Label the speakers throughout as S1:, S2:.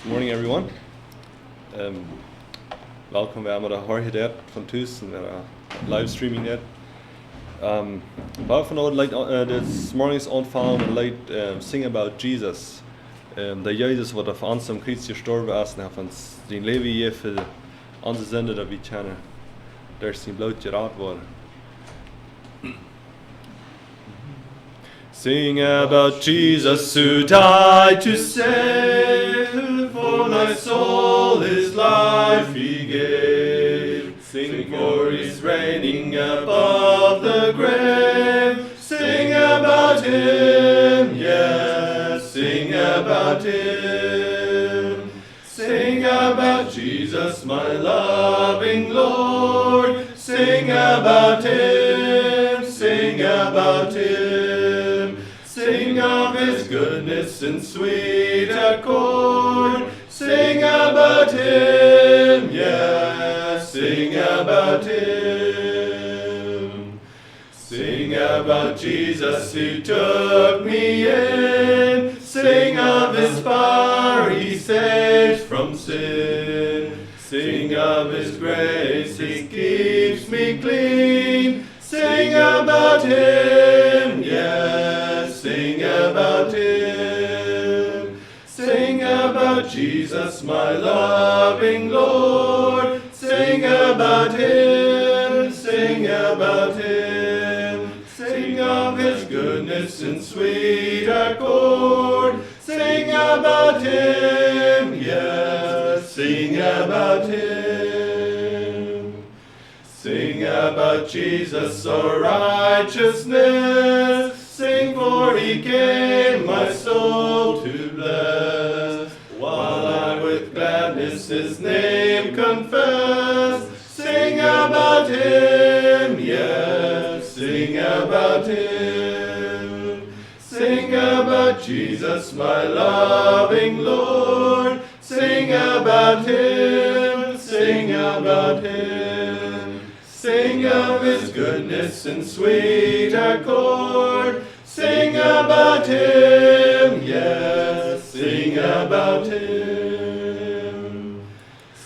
S1: Good morning, everyone. Welkom bij allemaal de hoorgedeeld van thuis en livestreaming net. Waar vanuit leidt this morning's ontvallen en leidt sing about Jesus. Dat Jezus wat auf uns am Kreuz gestorben ist und hat uns sein Leben hier für unsere Sünde, dass wir kennen, durch sein Blut gerat worden. Sing about Jesus who died to save, for my soul his life he gave. Sing for he's reigning above the grave. Sing about him, yes, sing about him. Sing about Jesus, my loving Lord. Sing about him, sing about him. Sing of his goodness in sweet accord. Sing about him, yes, sing about him. Sing about Jesus who took me in. Sing of his power he saves from sin. Sing of his grace he keeps me clean. Sing about him, yes, sing about him. Sing about Jesus, my loving Lord. Sing about him, sing about him. Sing of his goodness in sweet accord. Sing about him, yes, sing about him. Sing about Jesus, our righteousness. Sing for he came my soul to bless. While I with gladness his name confess. Sing about him, yes, sing about him. Sing about Jesus, my loving Lord. Sing about him, sing about him. Sing of his goodness in sweet accord. Sing about him, yes, sing about him.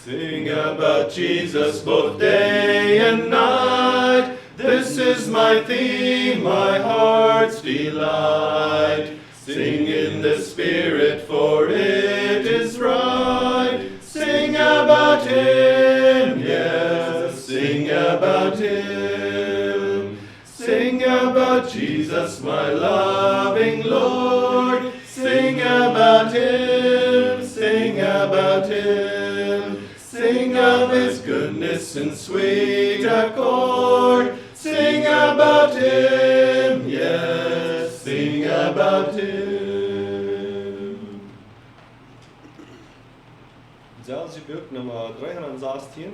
S1: Sing about Jesus both day and night. This is my theme, my heart's delight. Sing in the Spirit, for it is right. Sing about him, yes, sing about him. Sing about Jesus, my loving Lord. Sing about him, sing about him. Sing of his goodness in sweet accord. Sing about him, yes, sing about him. Zelfs boek nummer 316.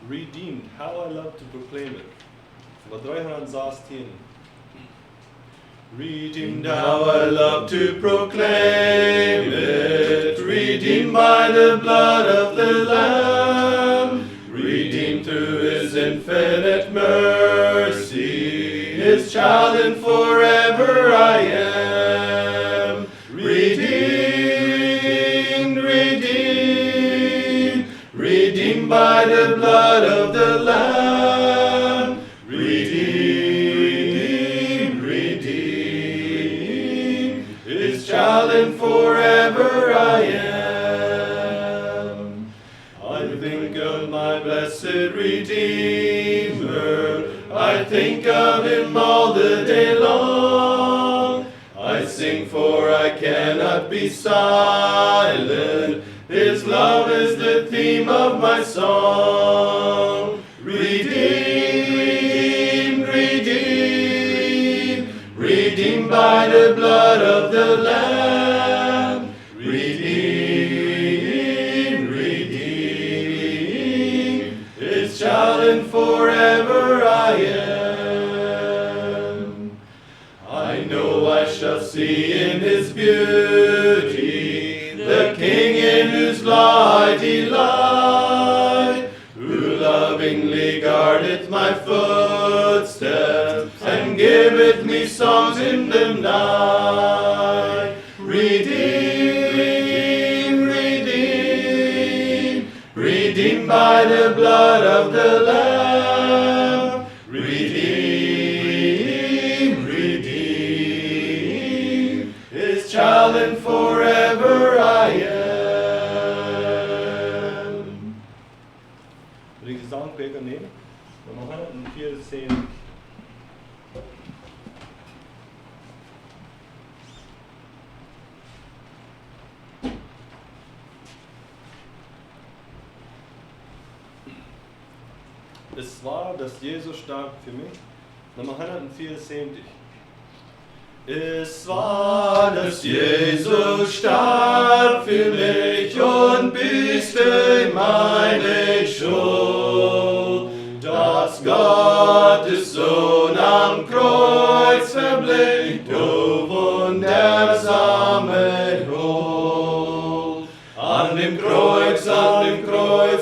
S1: Redeemed, how I love to proclaim it. Nummer 316. Redeemed, how I love to proclaim it. Redeemed by the blood of the Lamb. Redeemed through his infinite mercy. His child and forever I am. Redeemed, redeemed. Redeemed by the blood of the Lamb. Redeemed, redeemed. His child and forever I am. I think of my blessed Redeemer. I think of him all the day long. I sing for I cannot be silent. His love is the theme of my song. Redeemed, redeemed, redeemed by the blood of the Lamb. Redeemed, redeemed, his child and forever I am. I know I shall see in his beauty the King in whose law I delight, who loves
S2: lovingly guardeth my footsteps, and giveth me songs in the night. Redeemed, redeemed, redeemed by the blood of the Lamb. Redeemed, redeemed, His child and forever I am.
S1: Wil ik de zangbeker nemen? Nummer 174. Es war, dass Jesus starb für mich. Nummer 174. Es war,
S2: dass Jesus starb für mich und büßte meine Schuld, dass Gottes Sohn am Kreuz verblinkt, o wundersame Huld. An dem Kreuz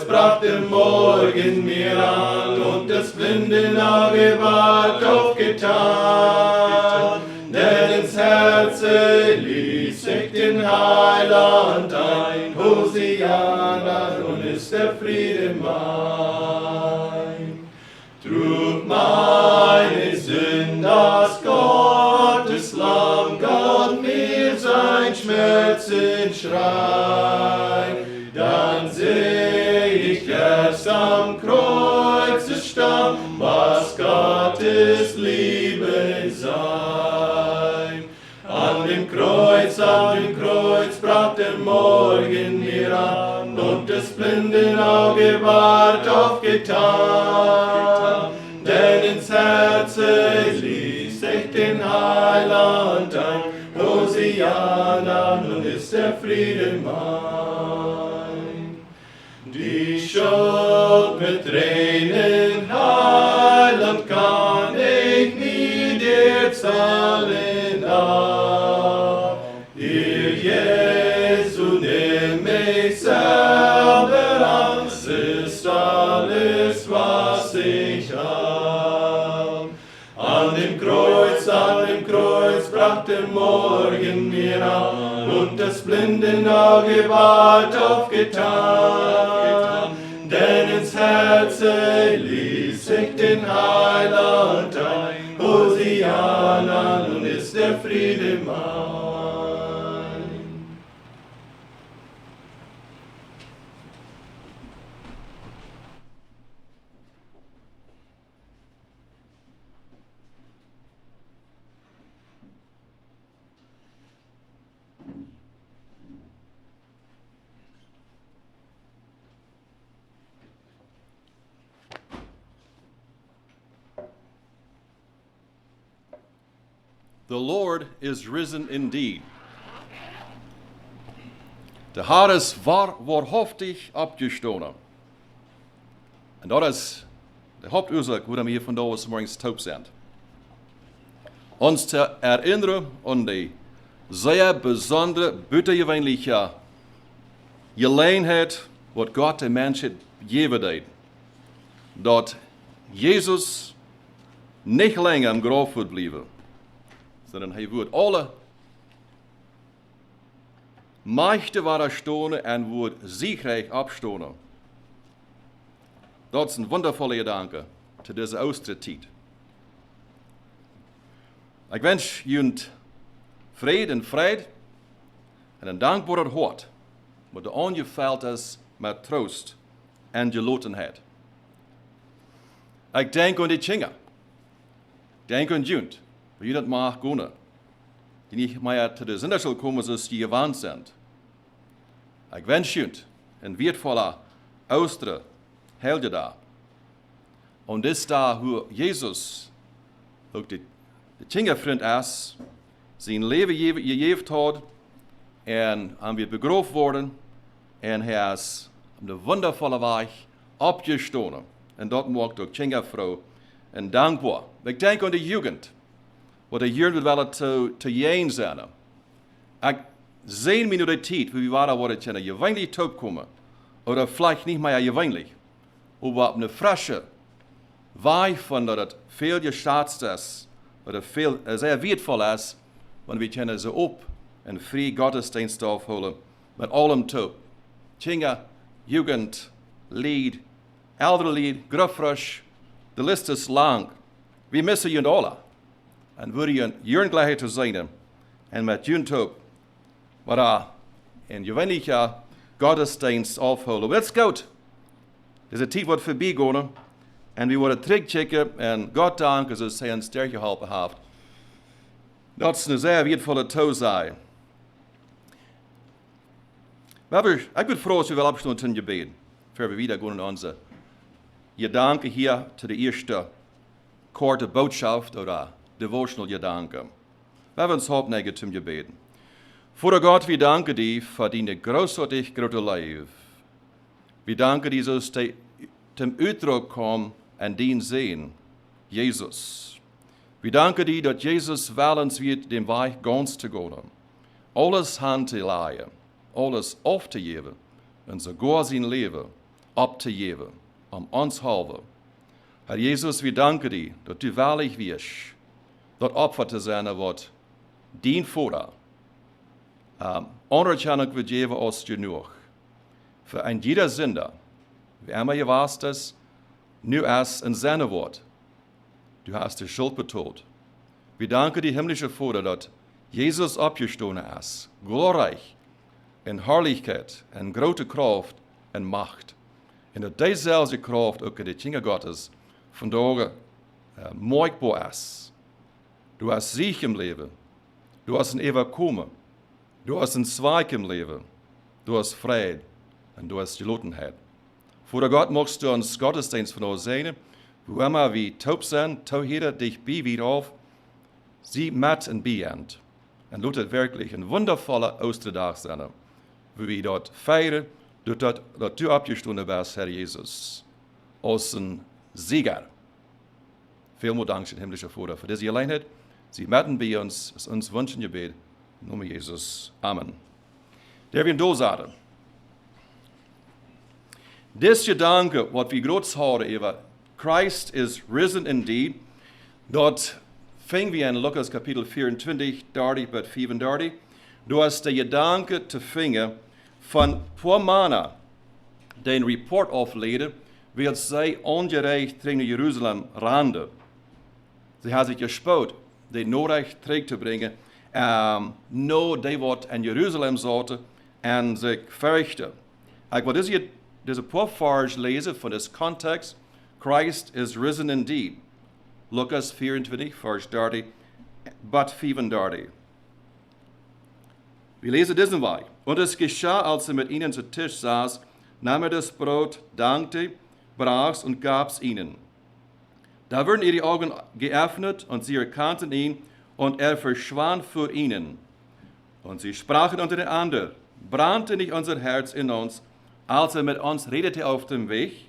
S2: brachte Morgen mir an, und das blinde Auge ward aufgetan. Denn ins Herze ließ ich den Heiland ein, Hosianna, nun ist der Friede mein. Trug meine Sünd das Gottes Lamm, Gott mir sein Schmerzenschrei. Dann seh ich erst am Kreuzestamm, was Gottes Liebe sei. An dem Kreuz brach der Morgen mir an, und das blinde Auge ward aufgetan. Denn ins Herze ließ ich den Heiland ein, Hosianna, nun ist der Friede mein. Die Schuld mit Tränen, Heiland, kann ich nie dir zahlen ab. Ihr Jesu, nimm mich selber an, es ist alles, was ich hab. An dem Kreuz brach der Morgen mir an, und das blinde Auge ward aufgetan. Denn ins Herze ließ ich den Heiland ein, Hosianna, nun ist der Friede mein.
S3: The Lord is risen indeed. De Herr is wahrhaftig opgestaan. En dat is de hoofdoorzaak waarom we hier vandaag morgens taub zijn. Ons te erinneren aan de zeer bijzondere, buitengewöhnliche Gelegenheid wat God de mensheid gegeven deed. Dat Jezus niet langer im Grab wird blijven, sondern hij wordt alle Mächte widerstoßen en wordt siegreich abstoßen. Dat is een wondervolle Gedanke zu dieser Austrittszeit. Ich wünsche Ihnen Frieden und Freude und ein dankbares Hart, wat angevuld is met troost en gelotenheid. Ich denke an die Kinder. Ich denke an Jund, wie das mag können, die nicht mehr zu der Sinderschule kommen, als die gewandt sind. Ich wünsche Ihnen ein wertvoller Ostern, Heldendag. Und das da, wo Jesus auch der Kinderfreund ist, sein Leben gegeben hat, und er wird begraben worden, und er ist auf der wundervolle Weg abgestanden. Und dort macht auch Kinderfrau en dankbaar. Ik denk aan de jugend, wat de jeugd wel te jeen zijn. Ik zie me de tijd, wie we waren, wat het je weinig top komen, oder vielleicht nicht mehr gewöhnlich. op een frische wij van dat het veel geschätzt is, dat het veel sehr wertvoll is, want we kunnen ze op en vrij Gottesdienst afholen met allem toe. Kinga, Jugend, Lied, Elderlied, Gruffrush, de list is lang. We missen jullie alle. En we jullie gelegenheid te zijn en met jullie toe, maar in gewöhnliche Gottesdienst afholen. Dat is goed. Deze tijd wordt voorbij gaan en we worden terugchecken en God dank als hij ons sterk geholpen heeft. Dat is een zeer wertvolle toezij. Maar ik wil vragen, als we wel abgesloten in gebed, voor we wieder gaan in onze gedanken hier zu der ersten korte Botschaft oder devotional gedanken. Wir werden uns hauptneigen zum Gebeten. Vater Gott, wir danken dir für deine großartig große Liebe. Wir danken dir, dass du zum Ausdruck kommst an den Sehen, Jesus. Wir danken dir, dass Jesus willens wird, den Weg ganz zu gehen. Alles hand zu legen, alles aufzugeben und sogar sein Leben abzugeben, uns halber. Herr Jesus, wir danken dir, dass du wahrlich wirst, dat Opfer zu sein wird, dien Vater. Anerkennung wird geben als genug. Für ein jeder Sünder, wie immer je warst es, nu es in seinem Wort. Du hast die Schuld betont. Wir danken dir, himmlische Vater, dass Jesus abgestoßen ist, glorreich, in Herrlichkeit, in große Kraft und Macht. Und dass dieselbe Kraft auch in die Kinder Gottes vandaag mooi ist. Du hast Sieg im Leben. Du hast ein Überkommen. Du hast ein Zweig im Leben. Du hast Frieden und du hast Gelotenheit. Vater Gott, magst du uns Gottesdienst von uns sehen, wo immer wir taub sind, tauheder dich bei wieder auf, sie mit und beiend. Und lass es wirklich ein wundervoller Ostertag sein, wo wir dort feiern, dass du abgestoßen bist, Herr Jesus, als ein Sieger. Vielen Dank, himmlischer Vater, für diese Gelegenheit. Sie mitten bei uns, es uns wünschen Gebet. Im Namen Jesus. Amen. Der wir da sagen. Das Gedanke, was wir groß haben über Christ is risen indeed, dort fingen wir in Lukas Kapitel 24, 30 bis 35. Du hast der Gedanke zu finden von paar Männer, den Report aufleden, wird sie ungerecht gegen Jerusalem rande. Sie haben sich gespaut, die Nachricht zurückzubringen, no, die wat in Jerusalem zaten en zich verrichten. Ik wil deze paar vers lezen van deze context. Christ is risen indeed. Lucas 24, vers 30, but 35. Wir lesen diesen Weg. Und es geschah, als er mit ihnen zu Tisch saß, nahm er das Brot, dankte, brach's und gab's ihnen. Da wurden ihre Augen geöffnet und sie erkannten ihn und er verschwand vor ihnen. Und sie sprachen untereinander, brannte nicht unser Herz in uns, als er mit uns redete auf dem Weg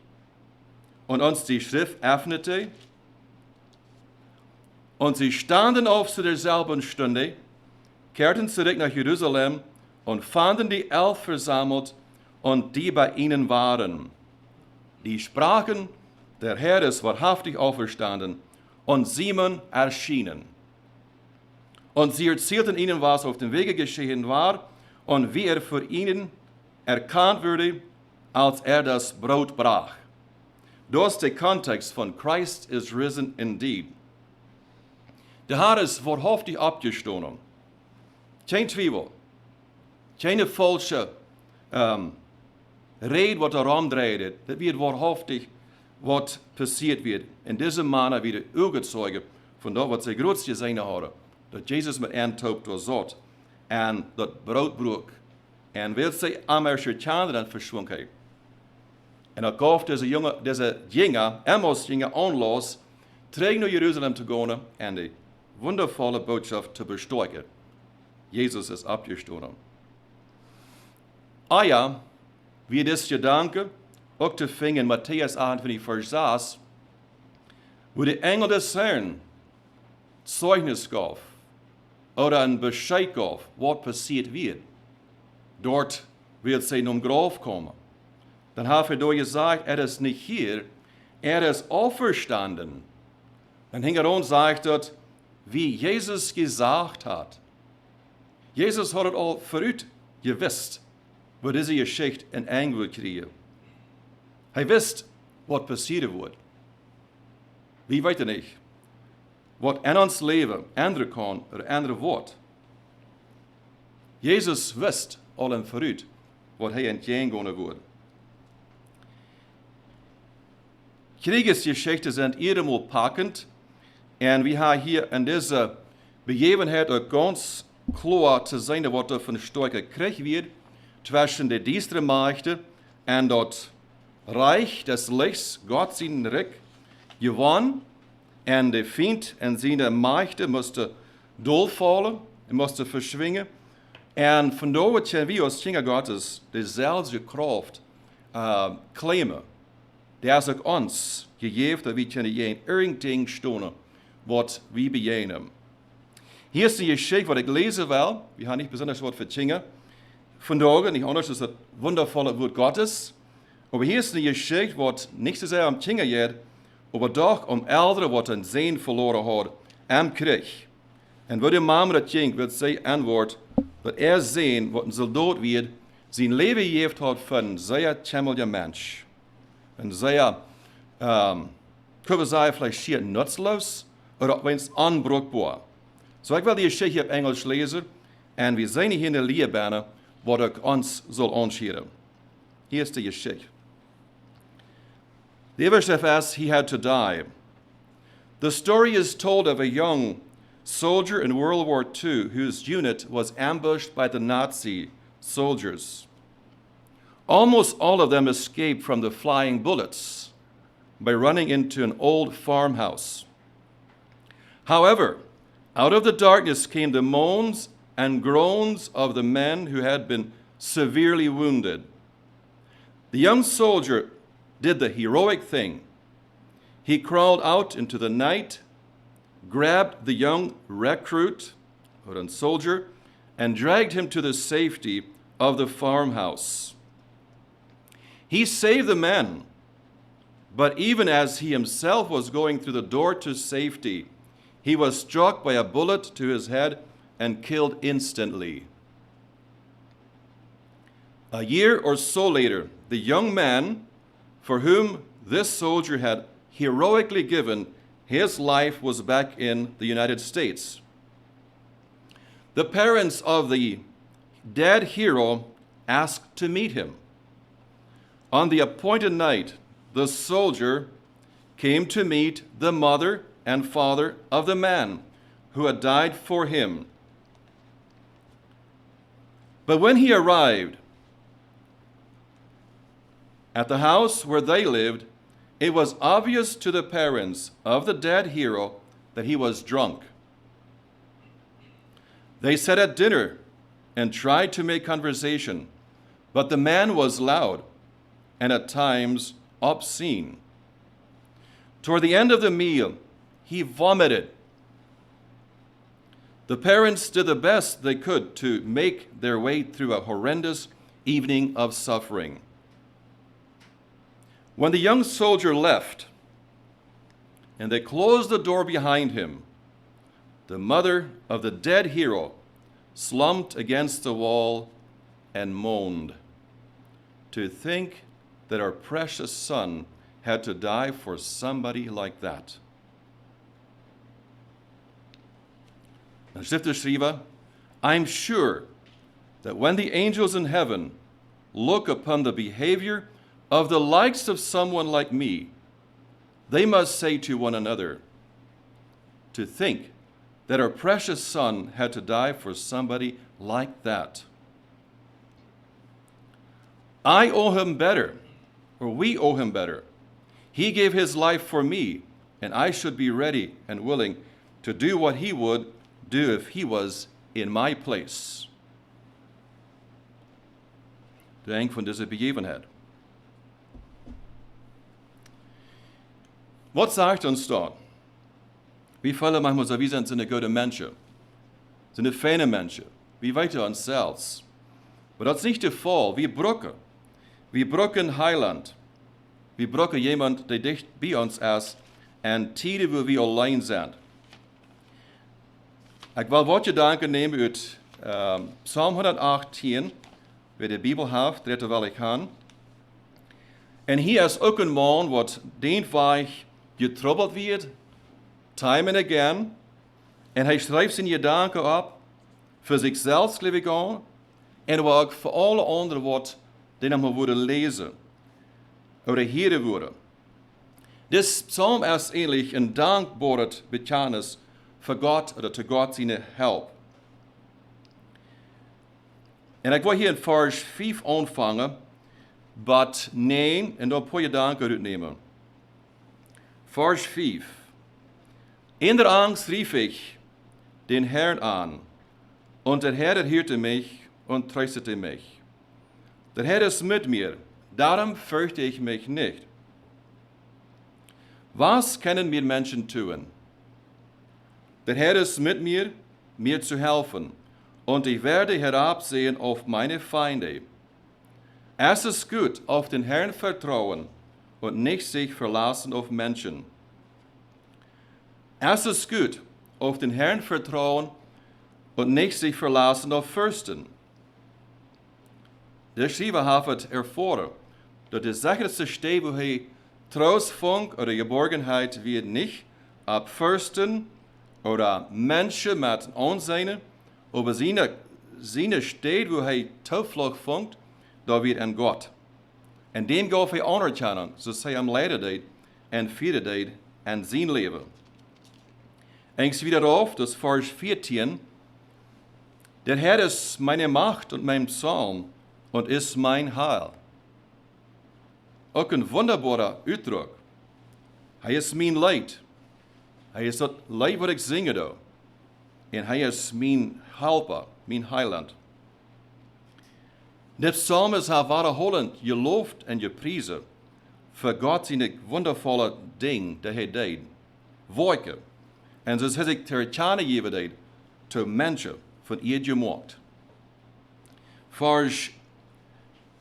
S3: und uns die Schrift öffnete? Und sie standen auf zu derselben Stunde, kehrten zurück nach Jerusalem und fanden die 11 versammelt und die bei ihnen waren. Die sprachen, der Herr ist wahrhaftig auferstanden und Simon erschienen. Und sie erzählten ihnen, was auf dem Wege geschehen war und wie er für ihnen erkannt wurde, als er das Brot brach. Das ist der Kontext von Christ is risen indeed. Der Herr ist wahrhaftig abgestoßen. Kein Zweifel. Keine falsche Rede, was er rumdreht. Das wird wahrhaftig, was passiert wird. In diesem Mann wieder Urgezeuge von dem, was sie groß gesehen haben. Dass Jesus mit einem Taub dort und das Brot brach. Und will sie am Erschüttern dann verschwunden. Und er gab diese Jünger, Emmaus Jünger, Anlass, zurück nach Jerusalem zu gehen und die wundervolle Botschaft zu bestärken. Jesus ist abgestoßen. Ja, wie das Gedanke auch zu finden in Matthäus 28, Vers 6, wo der Engel des Herrn Zeugnis gab oder ein Bescheid gab, was passiert wird. Dort wird sie zum Grab kommen. dann habe ich gesagt, ist nicht hier, ist auferstanden. Dann hing und sagt dort, wie Jesus gesagt hat. Jesus hat es all verut gewusst, wo diese Geschichte in Engel kriegen. Er wusste, was passieren wird. Wie weet niet wat in ons leven ändern kan oder ändern wordt. Jesus wist al en vooruit wat hij entgegengaan wordt. Kriegsgeschichten sind eenmaal packend en we hebben hier in deze begevenheid ook ganz klar te zijn wat er van sterke Krieg wird zwischen de düstere Mächte en dat Reich des Lichts, Gott sein Reich, gewonnen en de Feind en zijn Mächte musste doorvallen, musste verschwingen. En vandaar kunnen we als Kinder Gottes dezelfde kracht claimen. Der is ook ons gegeven dat we kunnen in irgendding stonen wat we bejenen. Hier is een geschichte wat ik lezen wil. We gaan niet besonders wat vertingen. Vandaag, niet anders is het wondervolle woord Gottes. Maar hier is een geschichte wat niet zozeer om Tingen gaat, maar toch om elderen wat een zin verloren had am Krieg. En wat de mama dat ging, wil zij antwoord dat zien wat een soldaat wird, zijn leven geeft had van zeer tjemmelje mens. En zeer, kunnen we zeggen, vielleicht schier nutzlos, of ook wens onbruikbaar. So ik wil die geschichte op Engels lezen, en we zijn hier in de leerbanen, wat ook ons zal aanscheren. Hier is de geschichte. The Everchef asks, he had to die. The story is told of a young soldier in World War II whose unit was ambushed by the Nazi soldiers. Almost all of them escaped from the flying bullets by running into an old farmhouse. However, out of the darkness came the moans and groans of the men who had been severely wounded. The young soldier did the heroic thing. He crawled out into the night, grabbed the young recruit, or a soldier, and dragged him to the safety of the farmhouse. He saved the men, but even as he himself was going through the door to safety, he was struck by a bullet to his head and killed instantly. A year or so later, the young man for whom this soldier had heroically given his life was back in the United States. The parents of the dead hero asked to meet him. On the appointed night, the soldier came to meet the mother and father of the man who had died for him. But when he arrived at the house where they lived, it was obvious to the parents of the dead hero that he was drunk. They sat at dinner and tried to make conversation, but the man was loud and at times obscene. Toward the end of the meal, he vomited. The parents did the best they could to make their way through a horrendous evening of suffering. When the young soldier left and they closed the door behind him, the mother of the dead hero slumped against the wall and moaned. To think that our precious son had to die for somebody like that. Now, Stifter Shriva, I'm sure that when the angels in heaven look upon the behavior of the likes of someone like me, they must say to one another, to think that our precious son had to die for somebody like that. I owe him better, or we owe him better. He gave his life for me, and I should be ready and willing to do what he would do if he was in my place. Denk van deze begevenheid. Wat sagt uns dort? Wie viele manchmal so, wir sind eine gute Menschen, sind eine feine Menschen, wie weiter uns selbst. Aber das ist nicht der Fall, wir brücken. Wir brauchen Heiland. Wir brauchen jemand, der dicht bei uns ist, en tijden wo wir allein sind. Ik wil wat gedanken nemen uit Psalm 118, wie de Bibel heeft, dat wil ik gaan. En hier is ook een man wat dienstweg getroubled wordt, time and again. En hij schrijft zijn gedanken op, voor zichzelf geloof ik aan, en ook voor alle anderen wat die nog maar willen lezen, of de Heere worden. Dit psalm is eigenlijk een dankbare bekentenis voor God, of te God zijn hulp. En ik wil hier in vers 5 aanvangen, but 9, en dan moet je danken uitnemen. Vers 5. In der Angst rief ich den Herrn an, und der Herr erhörte mich und tröstete mich. Der Herr ist mit mir, darum fürchte ich mich nicht. Was können wir Menschen tun? Der Herr ist mit mir, mir zu helfen, und ich werde herabsehen auf meine Feinde. Es ist gut, auf den Herrn vertrauen und nicht sich verlassen auf Menschen. Es ist gut, auf den Herrn vertrauen und nicht sich verlassen auf Fürsten. Der Schreiber hat erfahren, dass der sicherste Stelle, wo er Troostfunk oder Geborgenheit wird nicht ab Fürsten oder Menschen mit Ansehen, aber seine Stelle, wo er Zuflucht funkt, da wird an Gott. En dem gaf hij anerkenning, zoals hij hem leiden deed en vieren deed en zijn leven. En ik zie darauf, das Vers 14, der Herr ist meine Macht und mein Psalm und ist mein Heil. Ook een wunderbarer uitdruk. Hij is mijn leid. Hij is dat leid wat ik zingen doe. En hij is mijn helper, mijn heiland. De psalm is haar waterholend geloofd en gepriesen voor God zijn wondervolle ding dat hij deed. Werken. En zoals hij zich ter tjane gegeven deed, te mensen van ihr gemaakt. Vers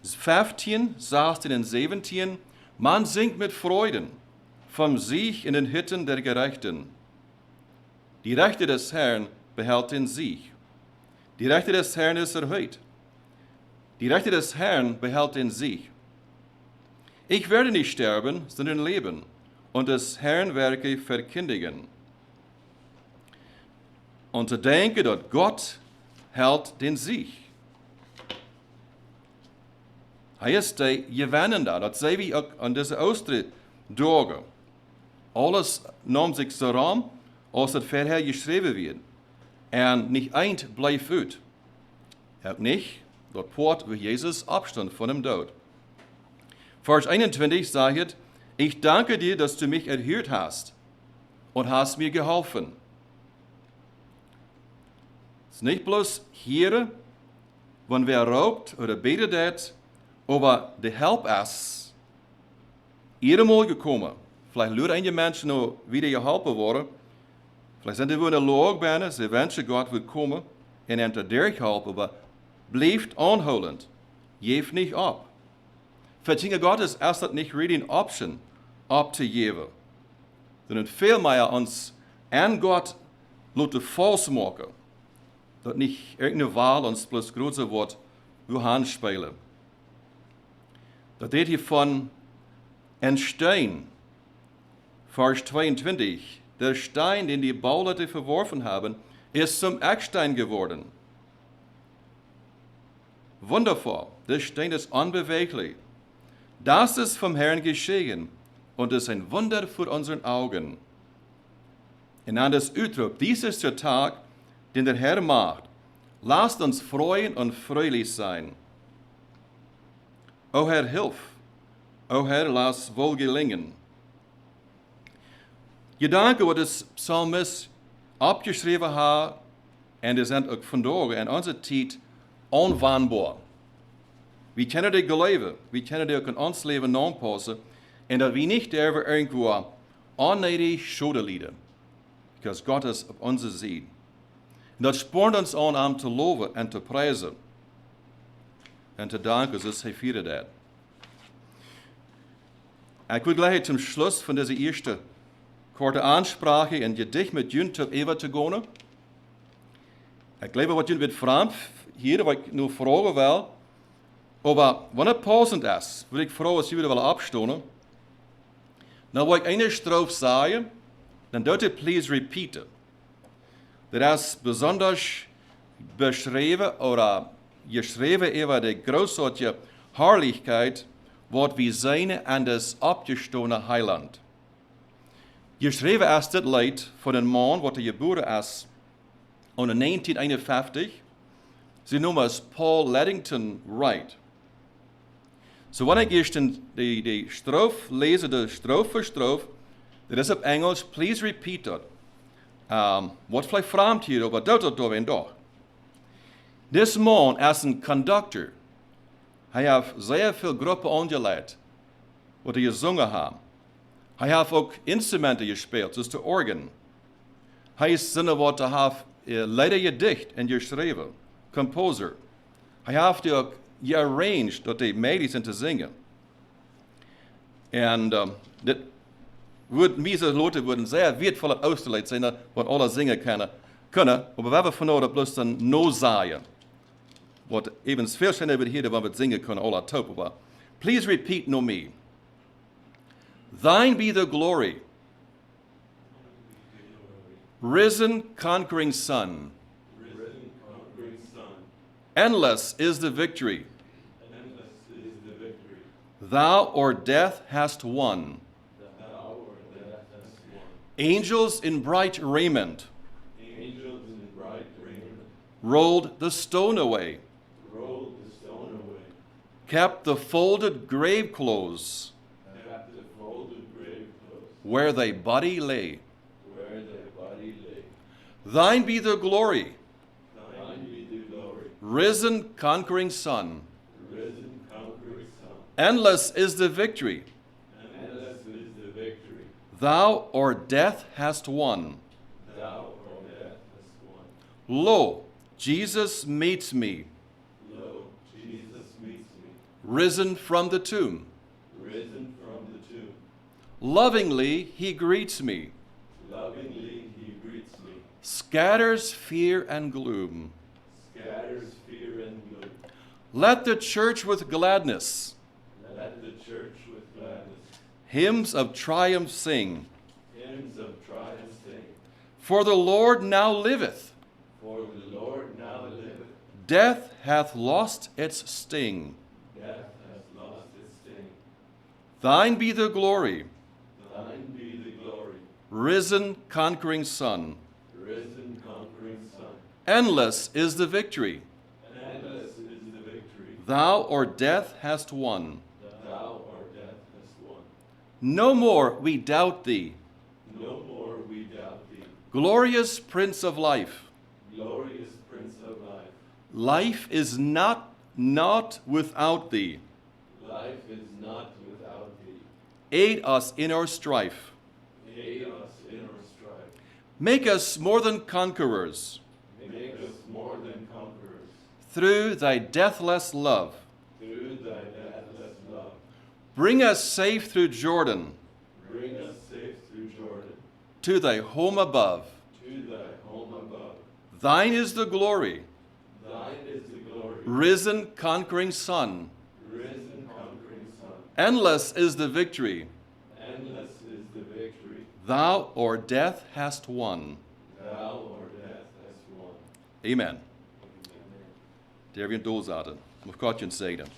S3: 15, 16 en 17, man singt mit Freuden vom Sieg in den Hütten der Gerechten. Die Rechte des Herrn behält den Sieg. Die Rechte des Herrn ist erhöht. Die Rechte des Herrn behält den Sieg. Ich werde nicht sterben, sondern leben und des Herrn Werke verkündigen. Und zu denken, dass Gott hält den Sieg. Hij is de gewennende. Dat zien we ook aan deze Osterdagen. Alles nam zich zo ram als het verher geschreven wird. En niet eind blijft uit. Ook niet dat poort wo Jesus Abstand von dem Tod. Vers 21 sagt, ich danke dir, dass du mich erhört hast und hast mir geholfen. Es ist nicht bloß hier, wenn wer raubt oder betet, aber die Help ist iedermaal gekommen. Vielleicht leren einige Menschen noch wieder geholfen worden. Vielleicht sind die wohl in der Lage bijna, sie wünschen Gott wird kommen und ihnen durchhelfen, aber bleibt anholend. Geef nicht ab. Für die Gott ist erst nicht really eine Option, abzugeben. Sondern vielmehr uns an Gott laten falsch machen. Dat nicht irgendeine Wahl uns bloß größer wird, wo handspelen. Dat redt hier von ein Stein. Vers 22. Der Stein, den die Bauleute verworfen haben, ist zum Eckstein geworden. Wundervoll. Der Stein ist unbeweglich. Das ist vom Herrn geschehen und ist ein Wunder für unsere Augen. Und an das Ausdruck, dies ist der Tag, den der Herr macht. Lasst uns freuen und fröhlich sein. O Herr, hilf. O Herr, lass wohl gelingen. Gedanken, wat de psalmist opgeschreven hat, en die zijn ook vandaag in onze tijd onwanbaar. We kennen die geleven, we kennen die ook in ons leven aanpassen, en dat we niet durven irgendwo onnötig Schuld lijden, because Gott ist op onze zijde. En dat spoort ons aan te loven en te prijzen en te danken, zoals hij vierde dat. Ik wil gleich zum Schluss von dieser ersten korte Ansprache in Gedicht mit Jünt op Eva te gaan. Ik glaube, wat Jünt wird fragen, hier, wat ik nu vragen wil, aber wenn es passend ist, würde ich fragen, was Sie wieder abstonen. Nou, wat ik eine Strophe sage, dann dürft ihr please repeat it. Das ist besonders beschrieben oder geschrieben über die großartige Herrlichkeit, wat wir sehen an das abgestehene Heiland. Geschrieben ist das Lied von einem Mann, der geboren ist in 1951. Sie noemen es Paul Leddington Wright. So, wenn ich erst die Strophe lese, die Strophe für Strophe, das ist auf Englisch, please repeat it. Wat vielleicht fremd hier, aber dat da wenn doch. This man ist ein Conductor. Er hat sehr viele Gruppen angeleitet, die gesungen haben. Er hat auch Instrumente gespielt, das ist der Organ. Er ist Sinne, was er hat leider gedicht und geschrieben, Composer. Er hat die auch gearranged, dass die Mädels sind zu singen. Und das diese Leute würden sehr wertvoll ausgelegt sein, was alle singen können. Aber wir haben von uns bloß dann no sagen. Was eben viel schöner wird hier, wenn wir singen können, alle top. Aber please repeat no me. Thine be the glory, risen, conquering Son. Endless is the victory. Thou o'er death hast won. Angels in bright raiment rolled the stone away. Kept the folded grave clothes where thy body lay. Thine be the glory, risen, conquering Son. Endless is the victory. Thou o'er death hast won. Lo, Jesus meets me. Risen from the tomb. Lovingly he greets me. Scatters fear and gloom. Let the church with gladness hymns of triumph sing. For the Lord now liveth. Death hath lost its sting. Thine be the glory, risen, conquering Son. Endless is the victory. Thou o'er death hast won. No more we doubt thee. Glorious Prince of life. Life is not without thee. Aid us in our strife. Make us more than conquerors. Through thy deathless love. Bring us safe through Jordan. To thy home above. Thine is the glory. Risen, conquering Son. Endless is the victory. Thou o'er death hast won. Amen. Der wir doorzaten. Mag God je zegenen.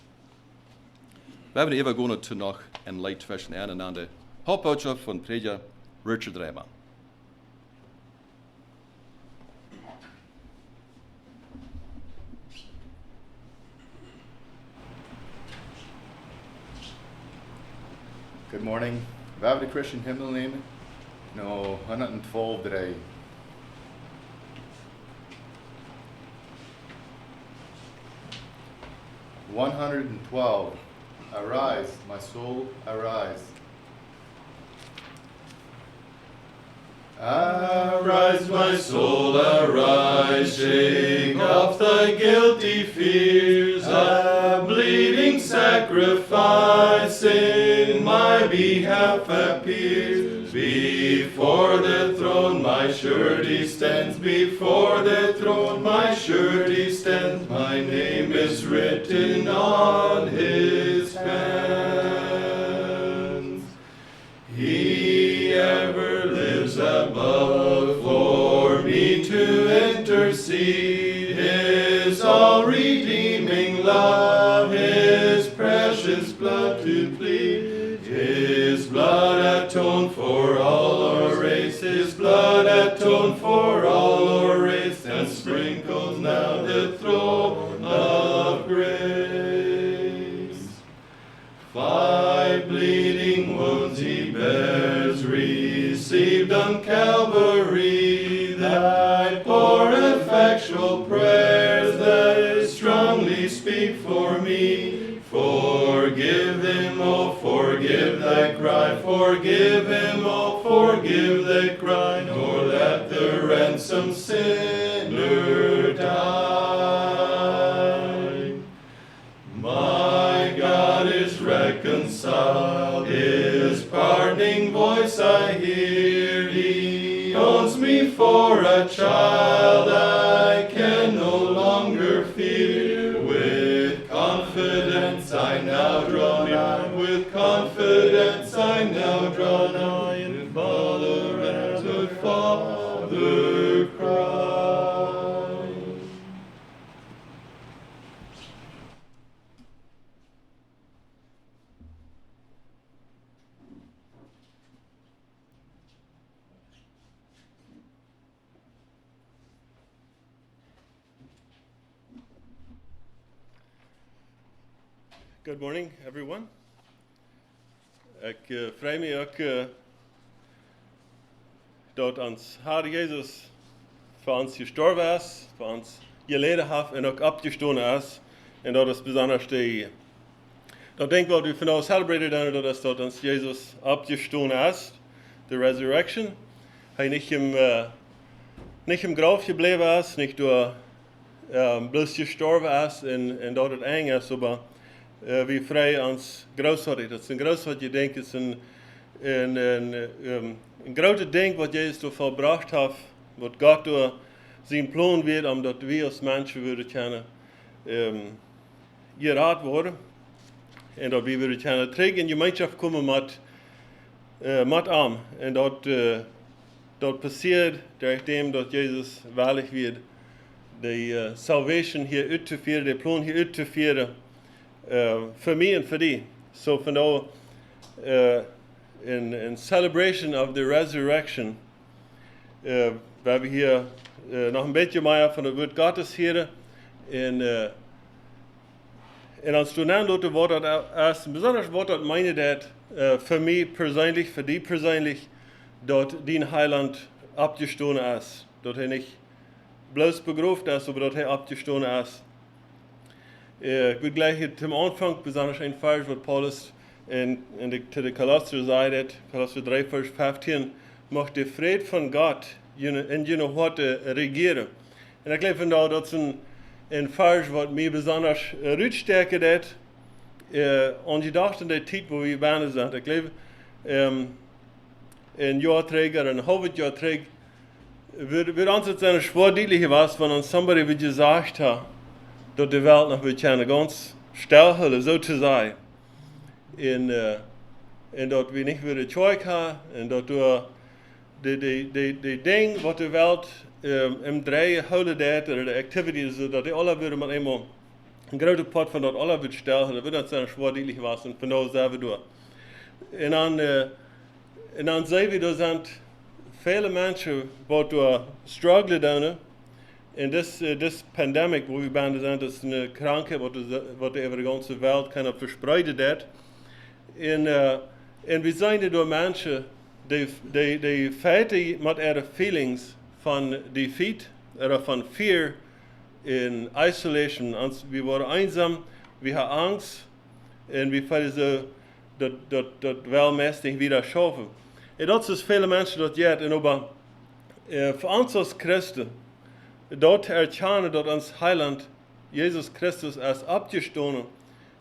S3: We hebben even gewoon toen nog een light zwischen een en ander. Hauptboodschap van prediger Richard Reimer.
S4: Good morning. We hebben de Christian hymnal nemen. No, 112 today. $112. Arise, my soul, arise.
S2: Arise, my soul, arise, shake off thy guilty fears, a bleeding sacrifice in my my behalf appears. Before the throne my surety stands, before the throne my surety stands. My name is written on his hands. He ever lives above for me to intercede. His all-redeeming love, his precious blood to plead. His blood atoned for all our race, his blood atoned for all our race, and sprinkles now the throne of grace. 5 bleeding wounds he bears, received on Calvary, thy poor effectual prayers that strongly speak for me. Forgive him, oh forgive thy cry, forgive him, oh forgive thy cry, nor let the ransomed sinner die. My God is reconciled, his pardoning voice I hear. He owns me for a child, I can no longer fear. With confidence I now draw nigh, with confidence I now draw nigh, and Father as a Father cry.
S5: Good morning, everyone. Ik vrij me ook dat ons Herr Jesus für uns gestorben ist, für uns geleden hat und auch abgestoßen ist. Und das ist besonders die. Dat denk wat we vandaag celebrated hebben, dat is dat ons Jesus abgestoßen ist, die Resurrection. Hij nicht im Grab geblieben ist, nicht door bloß gestorben ist und dat het eng ist, aber wie vrij ons grootvader. Dat is een groot wat je denkt, is een grote ding wat Jezus door volbracht heeft, wat God door zijn plan werd, omdat we als mensen willen kunnen geraad worden. En dat we willen kunnen terug in gemeenschap komen met arm. En dat passiert doordat dat Jezus waarlijk wird, de salvation hier uit te vieren, de plan hier uit te vieren. For me and for thee. So for now, in celebration of the resurrection, waar we hier nog een beetje meer van het woord Gottes horen. En als toen aandoen wordt dat als besonders wordt dat meine dat voor mij persoonlijk, voor die persoonlijk, dat die Heiland abgestoßen is. Dat hij niet bloß begraven is, maar dat hij abgestoßen is. Ik wil gleich zum Anfang besonders ein Vers, was Paulus zu den Kolosser sagt, Kolosser 3, Vers 15, macht der Friede von Gott in jener Worte regieren. Und ich glaube, dat is een Vers, was mir besonders Rückstärke hat, angedacht in der Zeit, wo wir waren sind. Ich glaube, ein Jahr träger, ein halbes Jahr träger, wird uns jetzt eine schwer deutliche was, wenn uns somebody wie gesagt hat, dat de wereld nog weer kunnen ganz stilhouden, zo te zijn. En dat we niet weer de choice hebben, en dat we de dingen wat de wereld im draaien houden deed, de activities, dat die alle weer met eenmaal een grote pot van dat alle weer stilhouden, dat wordt dan zwaar duidelijk was, en vandaag zijn we door. En dan zien we, er zijn vele mensen wat we struggelen doen. In this pandemic, wo wir waren, sind, das ist eine Krankheit, was über die ganze Welt verspreiden hat. Und wir sehen durch Menschen, die fertig mit ihren Feelings von Defeat oder von Fear in Isolation. Wir waren einsam, wir haben Angst und wir wollen so das Weltmäßig wieder schaffen. Und das ist viele Menschen das jetzt, aber für uns als Christen, dort erkennen, dass uns Heiland Jesus Christus als abgestoßen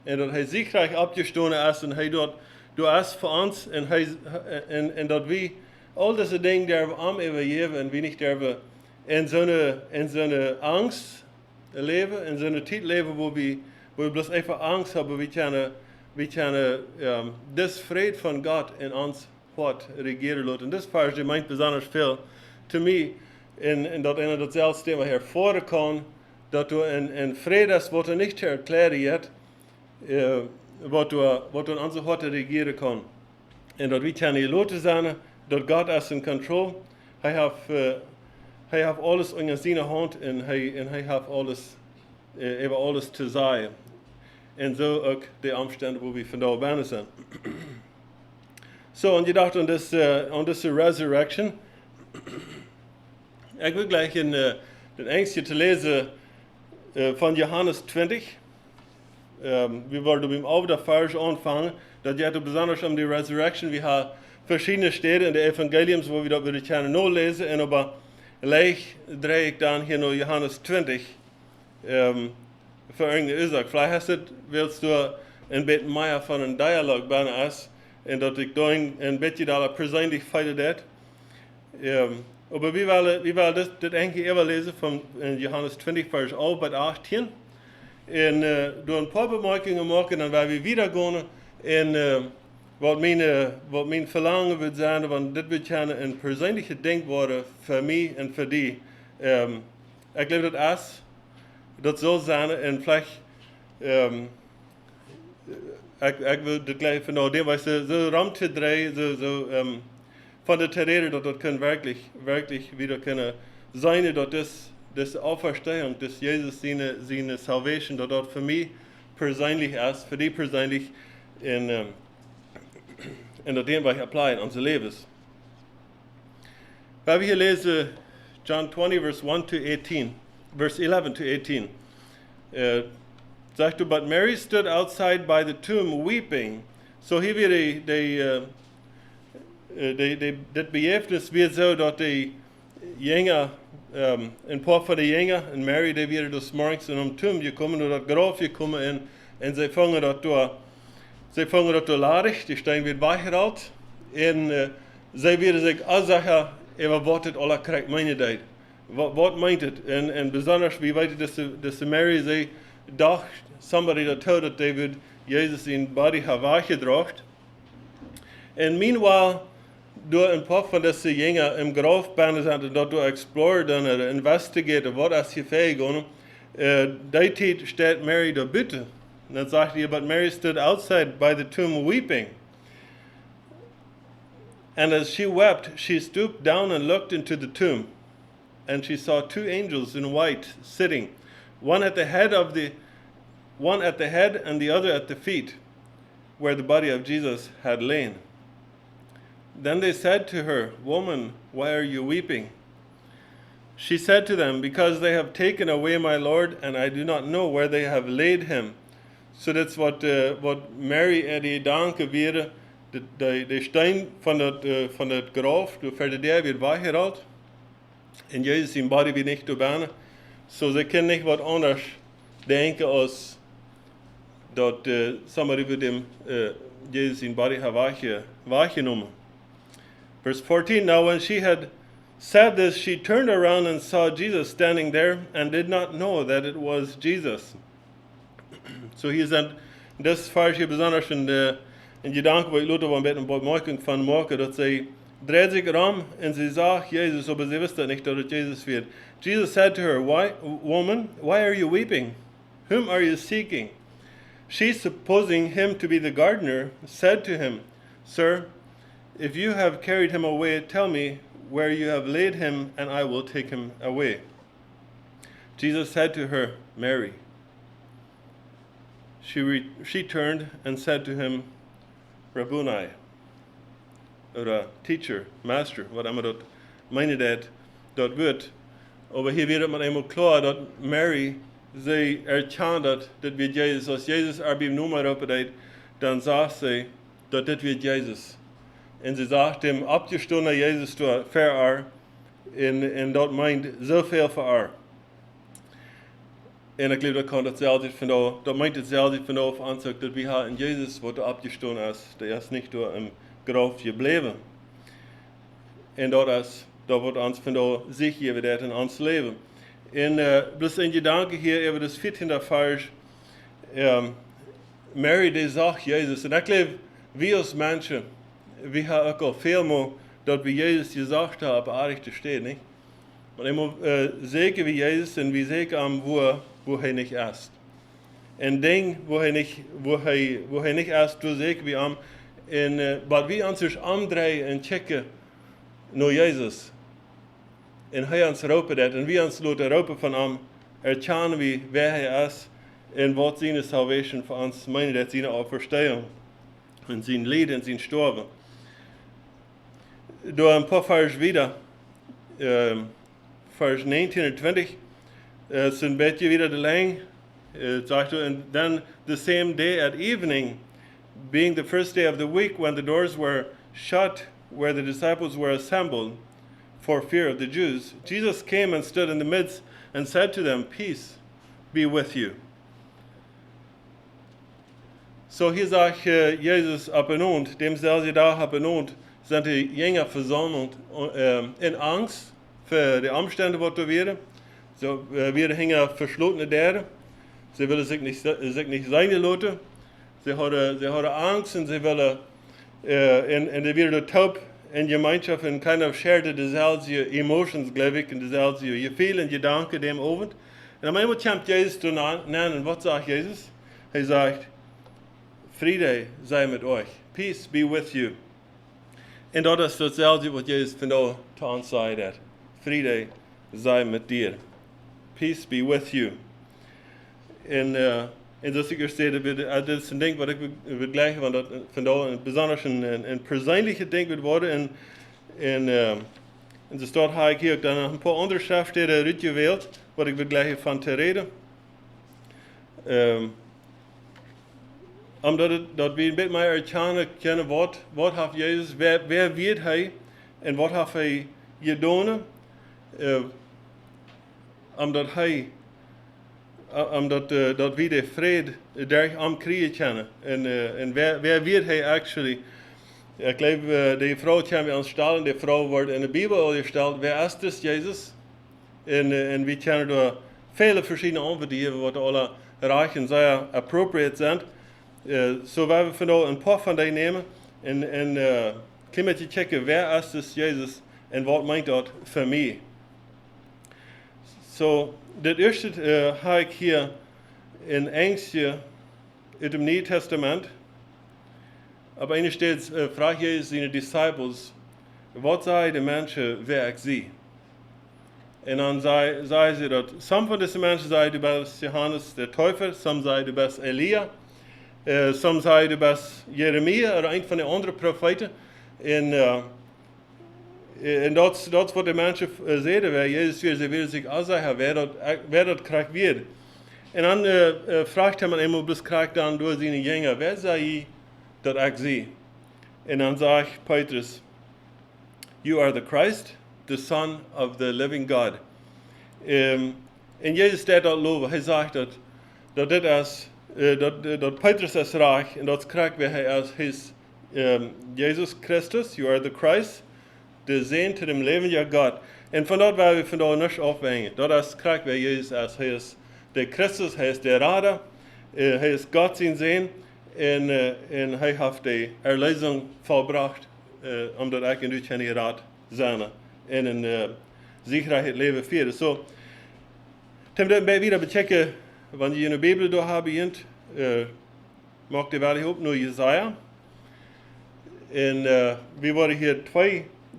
S5: und dass er siegreich abgestoßen ist und er dort du hast für uns en dat wie al deze dingen der we am evalueren en wie nicht der we in zo'n Angst leven, in zo'n tijd leven wo wir bloß einfach Angst haben, wir können das Fried von Gott in uns hat regieren lassen. Und das Vers meint besonders viel zu mir, in dat einer das selbst immer hervorkommen kann, dass du in Frieden hast, was du nicht erklären jetzt, was du in unser Hart regieren kann. Und dass wir können Leute sein, dass Gott ist in Kontrolle, er hat alles in seiner Hand und er hat alles, über alles zu sagen. Und so auch die Umstände, wo wir von da oben sind. So, und ich dachte an diese Resurrection. Ich will gleich in den Engstje zu lesen von Johannes 20. Wir wollen beim Auf der Vers anfangen. Das geht besonders um die Resurrection. Wir haben verschiedene Städte in den Evangeliums, wo wir das wieder gerne nachlesen. Und aber gleich drehe ich dann hier nur Johannes 20. Für irgendeine Ursache. Vielleicht willst du ein bisschen mehr von einem Dialog bei uns, und dass ich da ein bisschen da persönlich feile das. Aber wir wollen das eigentlich immer lesen von Johannes 20, Vers 11 bis 18. Und durch ein paar Bemerkungen machen, dann werden wir wieder gehen. Und was mein Verlangen wird sein, wenn das wird ein persönliches Denkwort für mich und für dich. Ich glaube, das soll sein, und vielleicht, ich will das gleich von dem, was so rum zu drehen, von der Theorie, dass das können wirklich wieder können sein, dass das Auferstehung, dass Jesus seine Salvation, dass das für mich persönlich ist, für dich persönlich, in dem, was ich apply in unser Leben. Weil wir hier lesen, John 20, Verse 1 to 18. Verse 11 to 18. Sagt du, but Mary stood outside by the tomb weeping. So hier wird das Beäfnis wird so, dass die Jünger, ein paar von den Jüngern, und Mary, die wieder des Morgens in den Tomb gekommen, oder das Grab gekommen, und sie fangen dort ladig, die Stein wird weichgerollt, und sie werden sich aussagen, was das alle kriegt, meine Zeit. Was meint es? Und besonders, wie weit dass Mary sie dacht, somebody that told that they would Jesus in body have gebracht. And meanwhile, durch ein paar von diesen Jüngern im Grab sind und dort explored und investigiert, was ist hier fähig ist, die Zeit steht Mary da bitte. Und dann sagt ihr, but Mary stood outside by the tomb weeping. And as she wept, she stooped down and looked into the tomb. And she saw two angels in white sitting, one at the head and the other at the feet, where the body of Jesus had lain. Then they said to her, Woman, why are you weeping? She said to them, Because they have taken away my Lord, and I do not know where they have laid him. So that's what Mary die danken weer, de Stein van dat Graf, door verder der wird weggerollt. En Jesus in body wird nicht urbane. So sie können nicht was anderes denken, als dass somebody wird dem Jesus in body have wahrgenommen. Verse 14, now when she had said this, she turned around and saw Jesus standing there and did not know that it was Jesus. So hier sind das Vers hier besonders in Gedanken, wo ich Leute ein bisschen Bemerkung von machen, dass sie dreht sich um und sie sagt Jesus, aber sie wusste nicht, dass es Jesus wird. Jesus said to her, Woman, why are you weeping? Whom are you seeking? She, supposing him to be the gardener, said to him, Sir, if you have carried him away, tell me where you have laid him, and I will take him away. Jesus said to her, Mary. She turned and said to him, Rabboni, oder Teacher, Master, was immer dort meine dort wird. Aber hier wird man einmal klar, dass Mary sie erkannt hat, dass wir Jesus, als Jesus beim Nummer aufgeht, dann sagt sie, dass das wird Jesus. Und sie sagt dem abgestoßenen Jesus für er, und dort meint so viel für er. En ik geloof dat kan hetzelfde vandaag, dat meint hetzelfde vandaag aanzegt dat we haar in Jezus worden abgestoßen ist, der ist nicht door im Graf gebleven. En dat wordt ons vandaag sicher dat in ons leven. En bloß een gedanke hier over das 14e vers. Mary die zag Jezus. En ik geloof, wie als mensen, we hebben ook al veel meer dat we Jezus gezegd hebben, aardig te staan, niet? Maar ik moet zeker wie Jezus en wie zeker aan wo hij niet is. En ding wo hij niet is, doe zeker wie aan. En wat we ons dus omdraaien en checken naar Jezus. En hij ons roepen dat. En we ons laten roepen van hem, erkennen we wie hij is. En wat zijn salvation voor ons, meinen dat zijn Auferstehung. En zijn leed en zijn sterven. Door een paar vers wieder. Vers 19 en 20. Is een beetje wieder de lijn. Sagt er, and then the same day at evening, being the first day of the week, when the doors were shut, where the disciples were assembled for fear of the Jews, Jesus came and stood in the midst and said to them, "Peace be with you." So hier sagt Jesus ab und an, demselben Tag ab und an, sind die Jünger versammelt in Angst für die Umstände, was da wäre. So, wir hängen verschlossene Dären. Sie willen sich nicht sein lassen. Sie haben Angst und sie willen, und sie werden taub in Gemeinschaft und keiner shared dezelfde emotions, glaube ich, und dezelfde Gefühle und Gedanken dem Abend. Und am Ende kommt Jesus zu nennen, und was sagt Jesus? Er sagt, Friede sei mit euch. Peace be with you. Und das ist dasselbe, was Jesus vandaag zu uns sagt. Friede sei mit dir. Peace be with you. En dat ik er steeds, dat is een ding wat ik wil gelijken, want dat vandaag een besonders een persoonlijke ding wordt worden. En de stad ga ik hier ook dan een paar andere schriftsteden uitgewählt, wat ik wil gelijken van te reden. Omdat we een beetje meer erkennen kunnen, wat heeft Jezus, wer weet hij en wat heeft hij gedaan, omdat hij omdat we de vrede daar am krijgen kunnen. En wer weet hij actually? Ik geloof, die vrouw kan we ons stellen, die vrouw wordt in de Bijbel al gesteld, wer is das Jezus? En we kunnen door vele verschillende antwoorden geven, wat alle reich en zeer appropriate zijn. So waar we vandaag een paar van die nemen en een beetje checken, wer is das Jezus en wat meint dat voor mij? So, das erste habe ich hier in Engstje uit dem Nieuwe Testament. Aber eine steht, fragt Jesus seine Disciples, was sei die Menschen, wer ich sie? Und dann sagen sie dort, some von diesen Menschen sagen, du bist Johannes der Täufer, some sagen, du bist Elia, some sagen, du bist Jeremia oder ein von den anderen Propheten. En dat is wat de mensen zeiden, waar Jezus weer, ze willen zich afzeggen, wer dat krijgt weer. En dan vraagt hij eenmaal, dus krijgt dan door zijn jünger, wer zei je dat ik zie? En dan zegt Petrus, you are the Christ, the Son of the living God. En Jezus staat dat loven, hij zegt dat dit is, dat Petrus is reich, en dat krijgt weer hij als his Jezus Christus, you are the Christ, de Zoon te dem levende God. En van dat waar we vandaag niet afwengen. Dat is krijgt bij Jezus als hij is de Christus, hij is de Redder, hij is God zijn Zoon en hij heeft de erlösung volbracht, omdat ik en u kunnen gered zijn en een zekerheid leven vieren. So, tem dat bij wieder bechecken, wanneer je een Bijbel door hebben, mag je wel op naar Jesaja. En we worden hier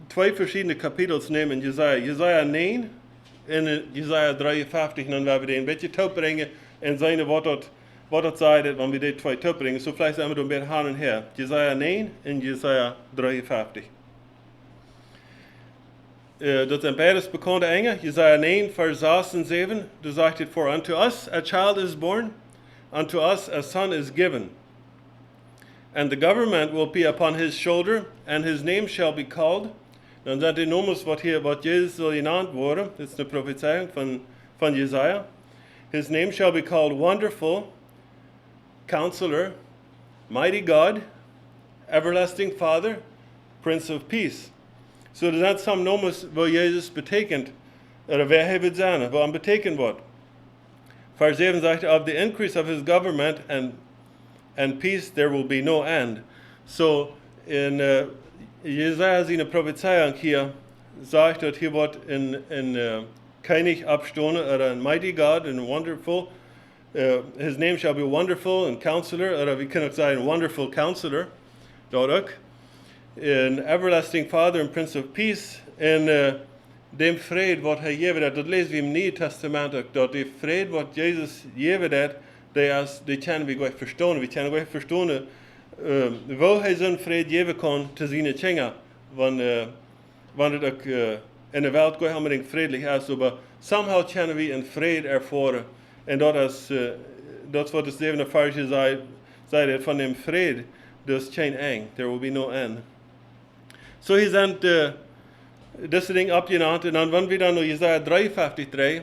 S5: twee verschillende kapitels nemen in Jesaja 9 en Jesaja 53. En dan werden we die een beetje toebrengen en zijn wat dat zei, wanneer we die twee toebrengen. So vielleicht zijn we dan weer hand en her. Jesaja 9 en Jesaja 53. Dat zijn beides bekende Engel. Jesaja 9, vers 6 en 7. Da sagt het voor, unto us a child is born, unto us a son is given. And the government will be upon his shoulder, and his name shall be called. Dan zijn die noemers wat Jezus zal genaamd worden. Dat is een profetie van Jesaja. His name shall be called Wonderful, Counselor, Mighty God, Everlasting Father, Prince of Peace. So er zijn some noemen wat Jezus betekent, wat hij wil zijn, wat hem betekent wordt. Vers 7 zegt, of the increase of his government and peace there will be no end. So in Jesaja zijn Prophezeiung hier sagt, dat hier wordt een König abstonen, een mighty God, and wonderful. His name shall be Wonderful and Counselor, or we can ook zeggen Wonderful Counselor, dat ook. Een Everlasting Father and Prince of Peace, en dem vrede wat hij geeft, dat lezen we in het Nieuwe Testament ook, dat die vrede wat Jezus geeft, die kunnen we goed verstaan. We kunnen goed verstaan, hoe hij zijn vrede geven kan te zijn kinderen, wanneer het ook in de wereld goed unbedingt friedlich is, maar somehow kunnen we een vrede ervaren. En dat is wat de 7e vers zei, van dem vrede, dus geen eng, there will be no end. So hier zijn deze dingen opgenaamd, en dan wanneer we dan naar Jesaja 53,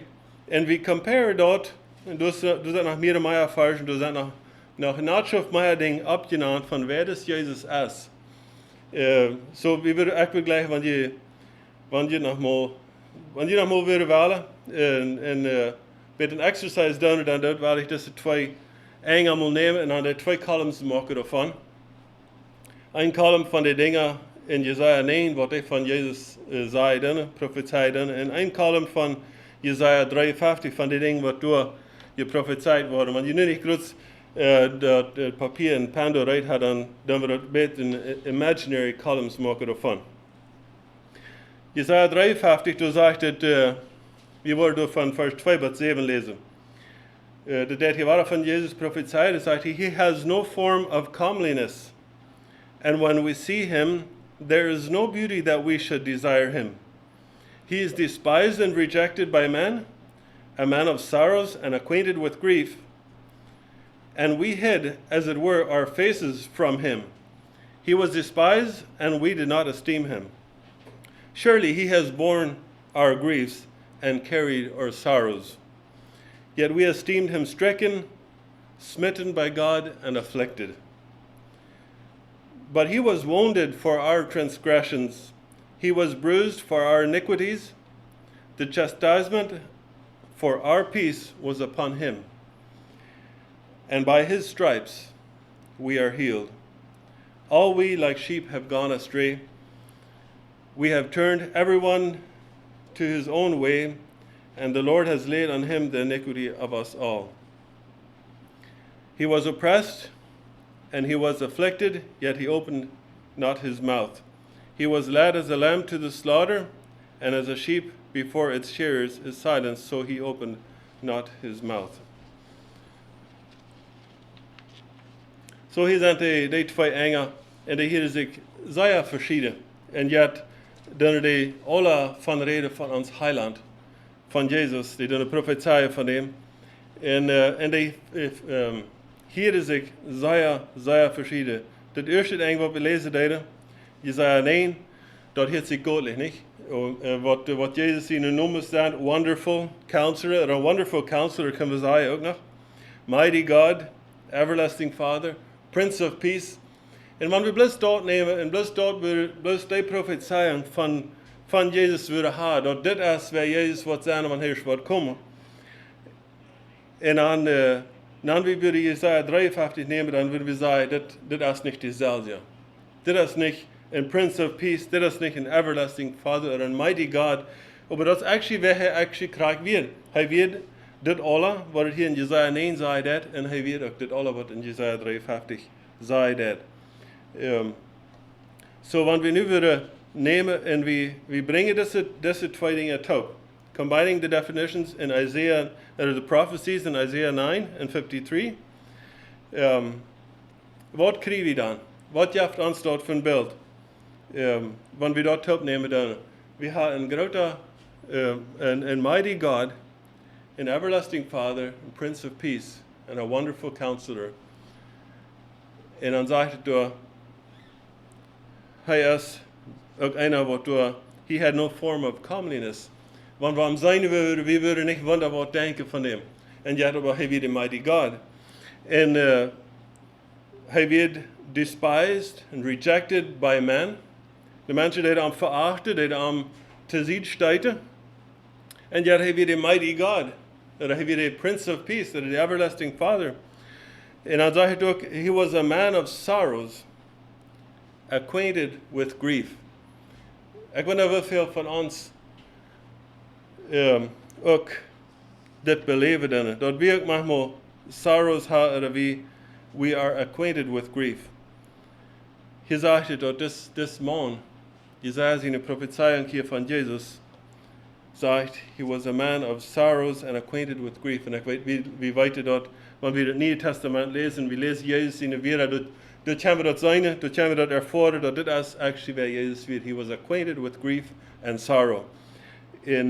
S5: en we compare dat, en dus zijn nog meer versen, dus zijn nog een aanschrift meer dingen opgenaamd van wer das Jezus is. So we willen eigenlijk gleich, wanneer je nog mal willen wählen, en met een exercise doen, dan wil ik deze twee eng allemaal nemen en dan de twee columns maken daarvan. Een column van de dingen in Jesaja 9, wat ik van Jezus zei, prophezeide, en een column van Jesaja 53, van de dingen wat door je prophezeit worden. Want je nu niet goed dat papier en pen doorrijdt, dan we dat met een imaginary columns maken daarvan. Jesaja 53, du sagt het, wir wollen von Vers 2 bis 7 lesen. Der hier von Jesus prophezeit, sagt, he has no form of comeliness. And when we see him, there is no beauty that we should desire him. He is despised and rejected by men, a man of sorrows and acquainted with grief. And we hid, as it were, our faces from him. He was despised, and we did not esteem him. Surely he has borne our griefs and carried our sorrows. Yet we esteemed him stricken, smitten by God, and afflicted. But he was wounded for our transgressions. He was bruised for our iniquities. The chastisement for our peace was upon him. And by his stripes we are healed. All we like sheep have gone astray. We have turned everyone to his own way, and the Lord has laid on him the iniquity of us all. He was oppressed, and he was afflicted, yet he opened not his mouth. He was led as a lamb to the slaughter, and as a sheep before its shearers is silenced, so he opened not his mouth. So hier zijn die twee engelen, en die hier zich zeer verschieden. En yet, dan die alle van reden van ons heiland, van Jezus, die dan profetieën van hem. En die hier is zich zeer verschieden. Het eerste ding wat we lezen deden, Jesaja 9, dat heet zich godelijk, niet? Wat Jezus in de noemen staat, Wonderful Counselor, een Wonderful Counselor kunnen we zeggen ook nog. Mighty God, Everlasting Father, Prince of Peace. En wanneer we bloos dat nemen, en bloos die profetieën van Jezus willen hebben, dat dit is waar Jezus wat zijn wanneer hij wordt komen. En dan willen we Jesaja 53 nemen, dan willen we zeggen, dit is niet dezelfde. Dit is niet een Prince of Peace, dit is niet een Everlasting Father, or een Mighty God. Maar dat is actually waar hij krijgt weer. Hij weet dit alle, wat het hier in Jesaja 9 zei dat, en hij weet ook dit alle, wat in Jesaja 53 zei dat. So wanneer we nu willen nemen en we brengen deze twee dingen toe, combining the definitions in Isaiah, the prophecies in Isaiah 9 and 53, wat krijgen we dan? Wat geeft ons dat voor een beeld? Wanneer we dat opnemen dan, we hebben een grote, een mighty God, an everlasting Father, a Prince of Peace, and a wonderful Counselor. En dan zegt het door, hij is ook einer wat door, he had no form of comeliness. Want waarom zijn we willen niet wonder wat denken van hem. En yet, aber hij werd a mighty God. En hij werd despised and rejected by men. De mensen die hem verachten, die hem terzijde stijten. En yet hij werd a mighty God. Hij werd a Prince of Peace, the everlasting Father. En dan zegt hij ook, he was a man of sorrows, acquainted with grief. Ik weet niet hoeveel van ons ook dit beleven dan. Dat we ook manchmal sorrows hebben, we are acquainted with grief. Hier zegt hij dat this man, Jesaja in de prophezeiung hier van Jezus, sagt, he was a man of sorrows and acquainted with grief. En ik weet, wie weten dat, wanneer we het Nieuwe Testament lezen, we lezen Jezus in de wereld, dan kunnen we dat zijn, dan kunnen we dat ervaren, dat dit is actually waar Jezus werd. He was acquainted with grief and sorrow. En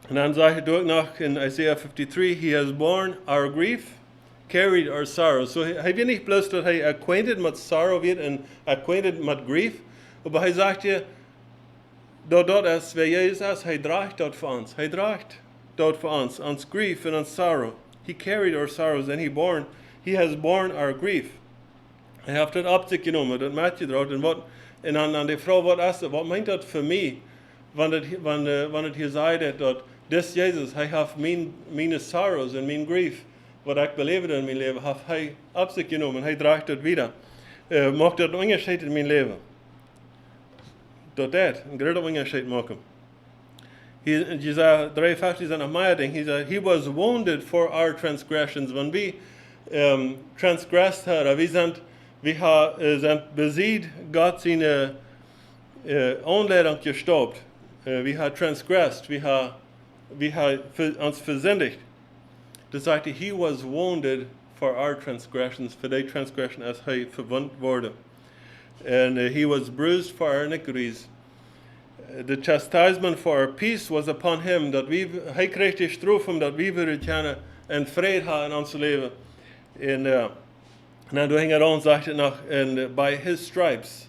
S5: dan zegt hij ook nog in Isaiah 53, he has borne our grief, carried our sorrow. So hij weet niet bloos dat hij acquainted met sorrow werd en acquainted met grief, maar hij zegt je, dat is waar Jezus is, hij draagt dat voor ons. Hij draagt dat voor ons grief en ons sorrow. He carried our sorrows and he has borne our grief. Hij heeft het op zich genomen, dat maakt je eruit. En dan die vrouw, wat meint dat voor mij? Wanneer het hier zei dat this Jezus, hij heeft mijn sorrows en mijn grief, wat ik beleefde in mijn leven, heeft hij op zich genomen. Hij draagt dat wieder. Mag dat een onderscheid in mijn leven? Dat een grote onderscheid maken. In Jesaja 53 zijn nog meer dingen. Hij zei, he was wounded for our transgressions. Wanneer we transgressed hebben, we zijn besiegt Gott zijn aanleiding gestopt. We hebben transgressed. We hebben ons versündigt. Dus zegt hij, he was wounded for our transgressions. Voor die transgression is hij verwond worden. And he was bruised for our iniquities. The chastisement for our peace was upon him. Dat hij kreeg de straf dat we willen kennen en vrede hebben in ons leven. En dan ging het aan, zegt het nog, and by his stripes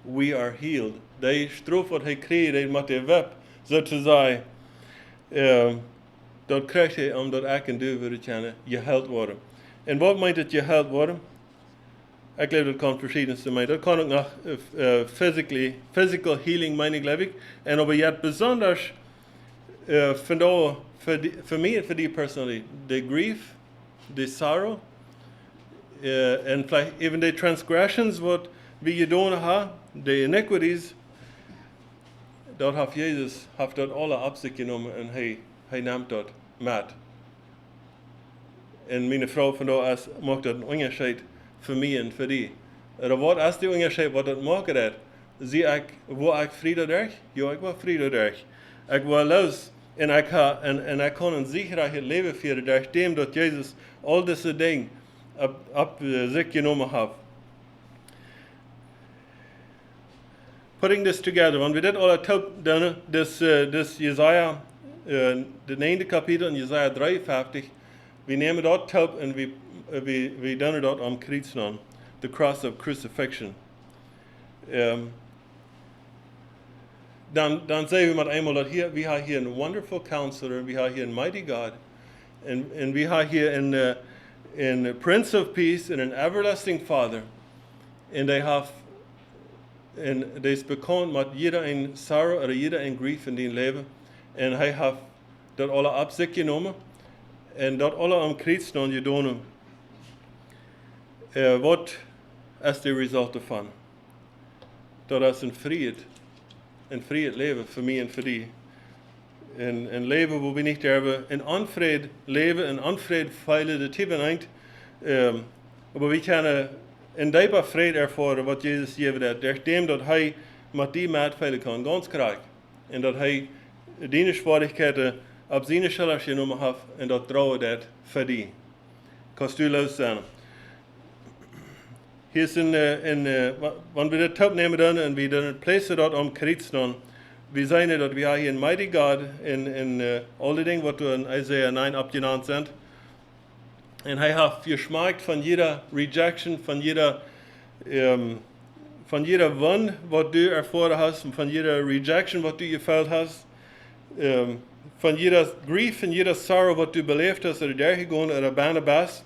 S5: we are healed. Die straf wat hij kreeg, die met de web, zo te zeggen, dat kreeg hij omdat ik en du willen kennen, geheeld worden. En wat meint het geheeld worden? Ik geloof dat kan verschillende zijn. Dat kan ook nog physical healing mijn geloof ik. En aber jetzt besonders voor mij en voor die persoon, de grief, de sorrow, en vielleicht even de transgressions wat we gedaan hebben, de iniquities, dat heeft Jezus dat alle op zich genomen en hij neemt dat met. En mijn vrouw van daar maakt dat een onderscheid voor mij en voor die. Wat is die onderscheid wat dat maakt dat? Zie ik, waar ik vrede durch? Ja, ik wil vrede durch. Ik wil los en ik kan een zekerheid leven vieren durch dem dat Jezus al deze dingen op zich genomen heeft. Putting this together, when we did all that, this Jesaja, de 9e kapitel in Jesaja 53, we nemen dat top en we doen dat om kruisen, the cross of crucifixion. Dan zeggen we met eenmaal dat we hebben hier een wonderful counselor, we hebben hier een mighty God, en we hebben hier een Prince of Peace en een everlasting Father. En die is bekend met jeder een sorrow of jeder een grief in die leven. En hij heeft dat alle op zich genomen. En dat alle om kruisen gedaan. Wat is de result ervan? Dat is een vrede leven voor mij en voor die. Een leven waar we niet hebben, een onvrede leven, een onvrede veilen de typen eind. Maar we kunnen een diepe vrede ervaren wat Jezus gegeven heeft. Door dem dat hij met die maatregelen kan ganz krijgen. En dat hij die zwaardigheden op zijn schouders genomen heeft en dat trouwen dat voor die. Kannst du los zijn. Hier is wanneer we dit opnemen dan en we dan plaatsen dat om kruisen, we zijn dat we hier een mighty God in alle dingen wat we in Isaiah 9 opgenaamd zijn. En hij heeft geschmaakt van jeder rejection, van jeder won wat du ervaren hast, van jeder rejection wat du gefühlt hast. van jeder grief en jeder sorrow wat du beleefd hast, oder der gegaan, oder bijna best,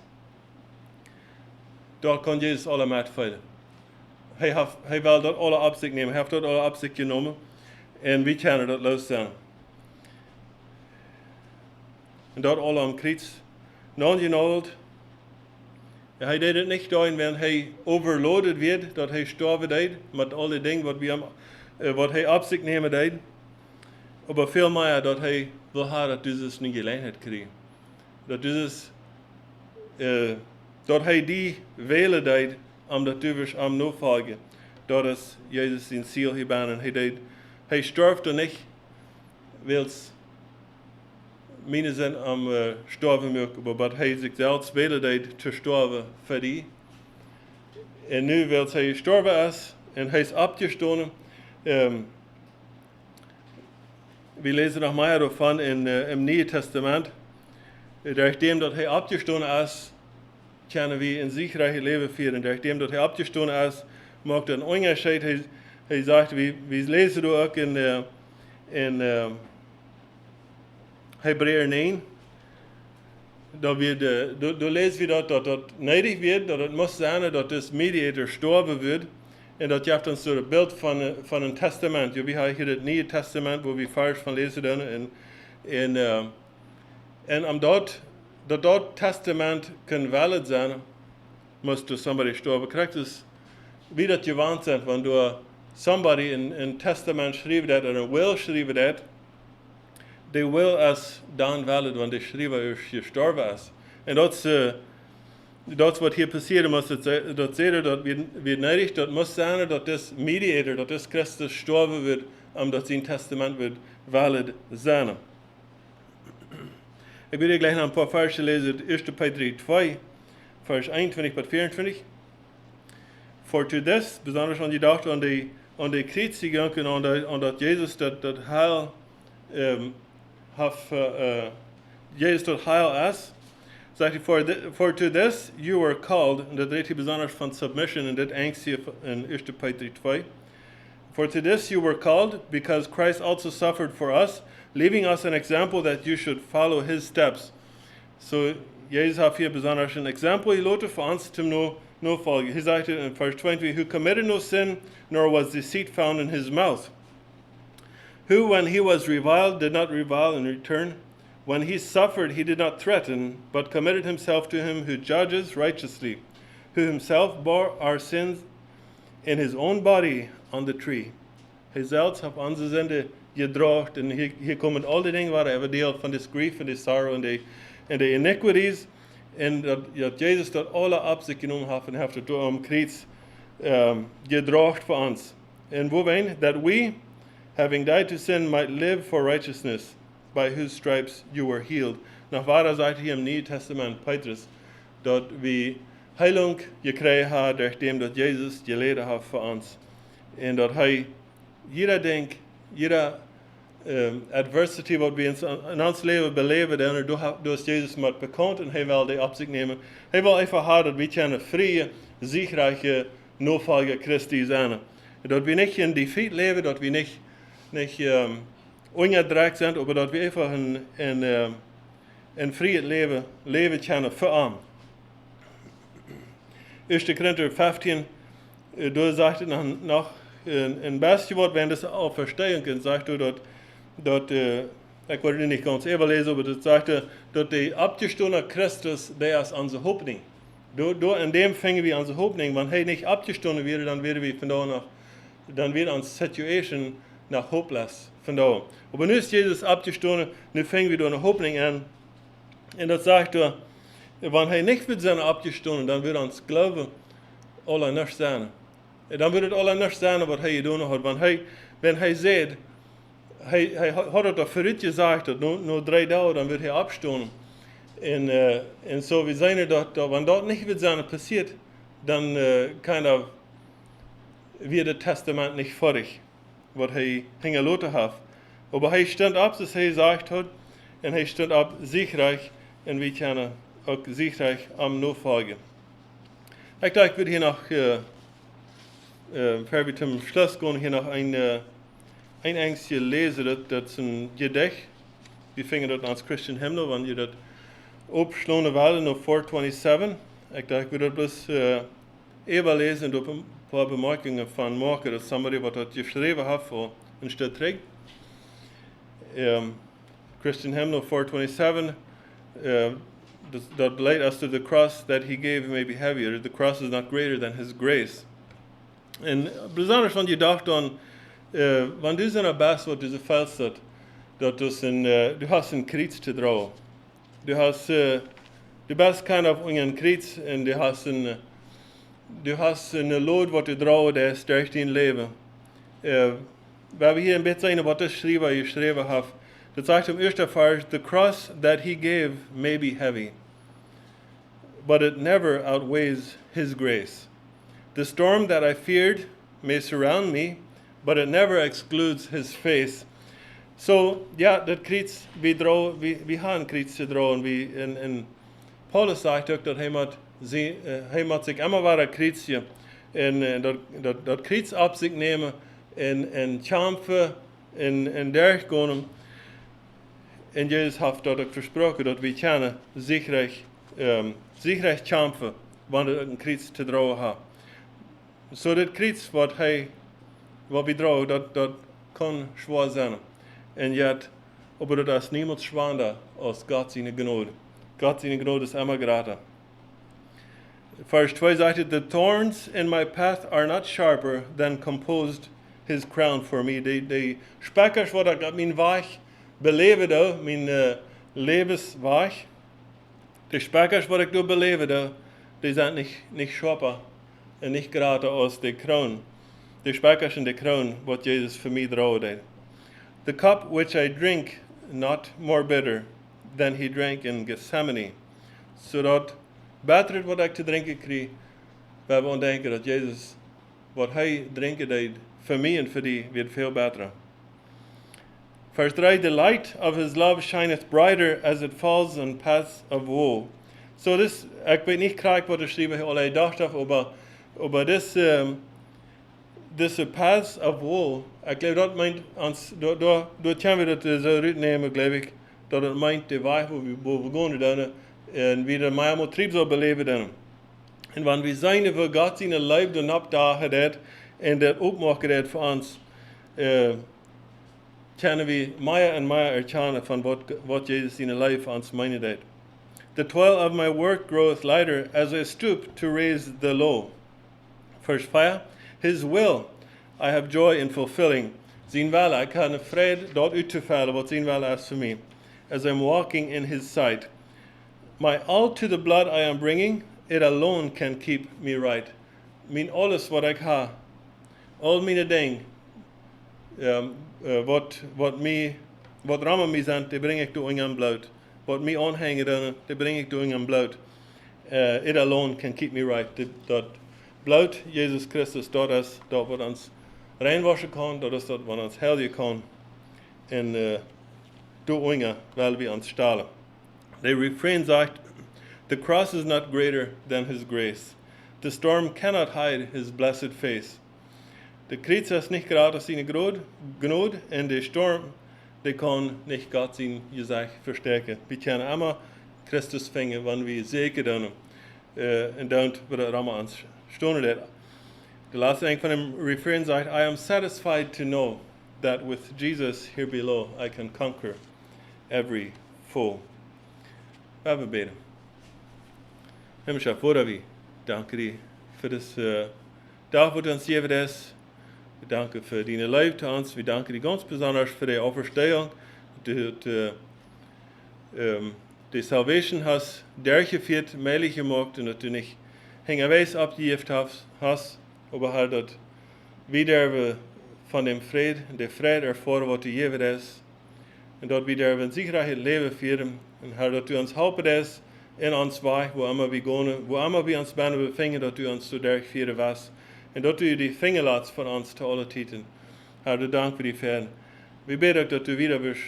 S5: dort kan Jezus alle maat vallen. Hij wil dat alle op zich nemen, hij heeft dat alle op zich genomen, en wie kunnen dat los zijn. En dat alle am kruis. Non genoemd. Hij deed het niet doen, wenn hij overloaded werd, dat hij sterven deed, met alle dingen wat hij op zich nemen deed. Maar veel meer dat hij wil hebben dat dieses een gelegenheid kreeg. Dat hij die welen deed, omdat du am navolgen. Dat is Jezus zijn ziel hierbij. En hij sterft er niet, wils meine zijn am sterven mögen, maar wat hij zichzelf welen deed te sterven voor die. En nu wil hij sterven is, en hij is opgestaan. We lezen nog meer davon im Neuen Testament. Nachdem dat hij opgestaan is, kunnen we een siegreiche Leben führen. Nachdem dat hij opgestaan is, maakt een onderscheid. Hij zegt, we lezen dat ook in Hebreeën 9. Dat lezen we dat neidig wordt, dat het moet zijn dat de mediator sterven wordt. En dat geeft ons een beeld van een testament. We hebben hier het Nieuwe Testament, waar we vers van lezen. En omdat dat testament kan valid zijn, moest er somebody sterven. Krijgt dus wie dat gewend zijn, wanneer somebody een testament schrijft dat, en een will schrijft dat, die will is dan valid, wanneer de schrijver gestorven is. En dat is wat hier passiert moet. Dat zegt dat we neidig, dat moet zijn dat is mediator, dat is Christus sterven wordt, omdat zijn testament wordt valid zijn. Ik wil hier gleich nog een paar versen lezen. 1 Petrus 2, vers 21 tot 24. Voor to this, besonders aan gedacht aan de kruisiging en aan dat Jezus dat heil Jezus dat heil is. Zegt hij, for to this you were called, en dat redt hij besonders van submission, en dit angst hier in 1 Petrus 2. For to this you were called, because Christ also suffered for us, leaving us an example that you should follow his steps. So, Jezus heeft hier besonders een exempel gelaten voor ons te navolgen. Hij zegt in vers 20, who committed no sin, nor was deceit found in his mouth. Who, when he was reviled, did not revile in return. When he suffered, he did not threaten, but committed himself to him who judges righteously, who himself bore our sins in his own body on the tree. Hij zelfs heeft onze zonde gedraagd, en hier komen al die dingen waar hij deel van this grief en de sorrow en de iniquities, en dat Jezus dat alle op zich genomen heeft en heeft het door hem kruis gedraagd voor ons. En woorden, that we, having died to sin, might live for righteousness, by whose stripes you were healed. Nog waar zegt hier im Nieuwe Testament, Petrus, dat we heilung gekregen hebben, nachdem dat Jezus geleden heeft voor ons. En dat hij jeder denk, jeder adversity wat we in ons leven beleven, en door Jezus met bekend, en hij wil die op zich nemen. Hij wil even hebben dat we kunnen vrije, siegreiche navolger Christi zijn. Dat we niet in defeat leven, dat we niet ongedreigd zijn, maar dat we even een vrije leven kunnen voor hem. 1 Korinther 15, daar zegt het nog een beetje wat, wenn das auch verstehen kann, sagt er, dat ik wil het niet ganz even lezen, maar dat zegt er, dat de opgestanden Christus, der is onze hoopning. In dem vingen we onze hoopning, want hij niet opgestanden werd, dan werden we vandaag nog, dan werd onze situation nog hopeless vandaag. Maar nu is Jezus opgestanden, nu vingen we door een hoopning aan. En dat zegt er, wanneer hij niet wird zijn opgestanden, dan wird ons geloven alle niks zijn. Dan wird het alle niks zijn wat hij gedaan had. Want wenn hij zegt, hij had het al vooruit gezegd, dat na 3 dagen dan wird hij opstaan. En zo, we zijn er dat wanneer dat niet wird zijn passiert, dan wird het testament niet vorig, wat hij gelaten heeft. Maar hij stond op, zoals hij gezegd had, en hij stond op siegreich, en we kunnen ook siegreich am navolgen. Ik dacht, ik wil hier nog, voor we zum Schluss gaan, hier nog een engstje lezen, dat is een gedicht wir fingen dort als Christian Hymnal, wenn ihr das opschlonen wollen auf 427. Ich dachte, ich würde das bloß überlesen und ein paar Bemerkungen von Marke, dass somebody, was das geschrieben hat, für ein Stück trägt. Christian Hymnal 427, that laid us to the cross that he gave may be heavier. The cross is not greater than his grace. En besonders wenn je dacht an, wenn du so eine Bass, wat du so fällst, dat du hast ein Kreuz zu dragen. Du bist kein auf einen Kreuz und du hast eine Load, wat du dragen, der stärkt dein Leben. Wir haben hier ein bisschen, was das geschrieben hat. Das sagt im ersten Vers, the cross that he gave may be heavy, but it never outweighs his grace. The storm that I feared may surround me, but it never excludes his face. So, ja, dat Kreuz, wir haben Kreuz zu dragen. In Paulus sagt auch, dass hat sich immer wieder Kreuz und dat Kreuz auf sich nehmen und kämpfen und durchgehen. Und Jesus hat dort auch versprochen, dass wir können sicherlich kämpfen, wenn wir ein Kreuz zu dragen haben. So das Kreuz, was wir dragen, das kann schwer sein. Und jetzt, aber das ist niemals schwander als Gott seine Gnade. Gott seine Gnade ist immer gratis. Vers 2 sagt, the thorns in my path are not sharper than composed his crown for me. Die Speckers, was ich mein Weg belebe, mein Lebensweg, die Speckers, was ich da belebe, die sind nicht sharper und nicht gerade aus der Krone. Die Speckers in der Krone, was Jesus für mich draht. The cup which I drink, not more bitter than he drank in Gethsemane. So dat beter wat ik te drinken kreeg, we hebben denken dat Jesus, wat hij drinken deed, voor mij en voor die, wird veel beter. Vers 3, the light of his love shineth brighter as it falls on paths of woe. So this, ik weet niet graag wat er schreef, al ik dacht over this paths of woe, ik geloof dat meint, door kunnen we dat zo uitnemen, geloof ik, dat het meint de weg waar we gaan doen, en wie er mij moet trieb zou beleven doen. En wanneer we zijn voor God zijn leven dan opdagen dat, en dat opmaken dat voor ons, kunnen we meer en meer erkennen van wat Jezus zijn leven voor ons meende dat. The toil of my work groweth lighter as I stoop to raise the low. Verse 5, his will I have joy in fulfilling. Zijn wil, ik kan vrede dat uit te vallen wat zijn wil is voor mij. As I'm walking in his sight. My all to the blood I am bringing, it alone can keep me right. Mijn alles wat ik ha, al mijn dingen, wat rammen mij zijn, die breng ik door in aan bloed. Wat mij aanhangen dan, die breng ik door in aan bloed. It alone can keep me right. Dat bloed, Jezus Christus, dat is dat wat ons reinwaschen kan, dat is dat wat ons helden kan. En door inga, weil we ons stalen. The refrain sagt, the cross is not greater than his grace. The storm cannot hide his blessed face. De Kreuz ist nicht gerade seine Gnade, und der Sturm, der kann nicht Gott sein Gesicht verstärken. Wir können immer Christus finden, wenn wir sicher tun. Und dann wird er immer ans Stunde. The last thing von dem Refrain sagt, I am satisfied to know that with Jesus here below I can conquer every foe. We beten. Himmlischer Vater, wir danken dir für das Tag, was du uns gegeben hast. Wir danken für deine Liebe zu uns. Wir danken dir ganz besonders für die Auferstehung. Die Salvation hast durchgeführt, möglich gemacht und dass du nicht hingeweis abgegeben hast, aber halt, dass wir von dem Frieden, der Friede erfahren, was du gegeben hast. Und dass wir in Sicherheit leben führen. Und Herr, dass du uns helfen hast in uns Weg, wo immer wir gehen, wo immer wir uns befinden, dass du uns so durchführen wirst. Und dass du die Finger lässt von uns zu allen Titeln. Herr, du dank für die Ferien. Wir beten, dass du wieder bist.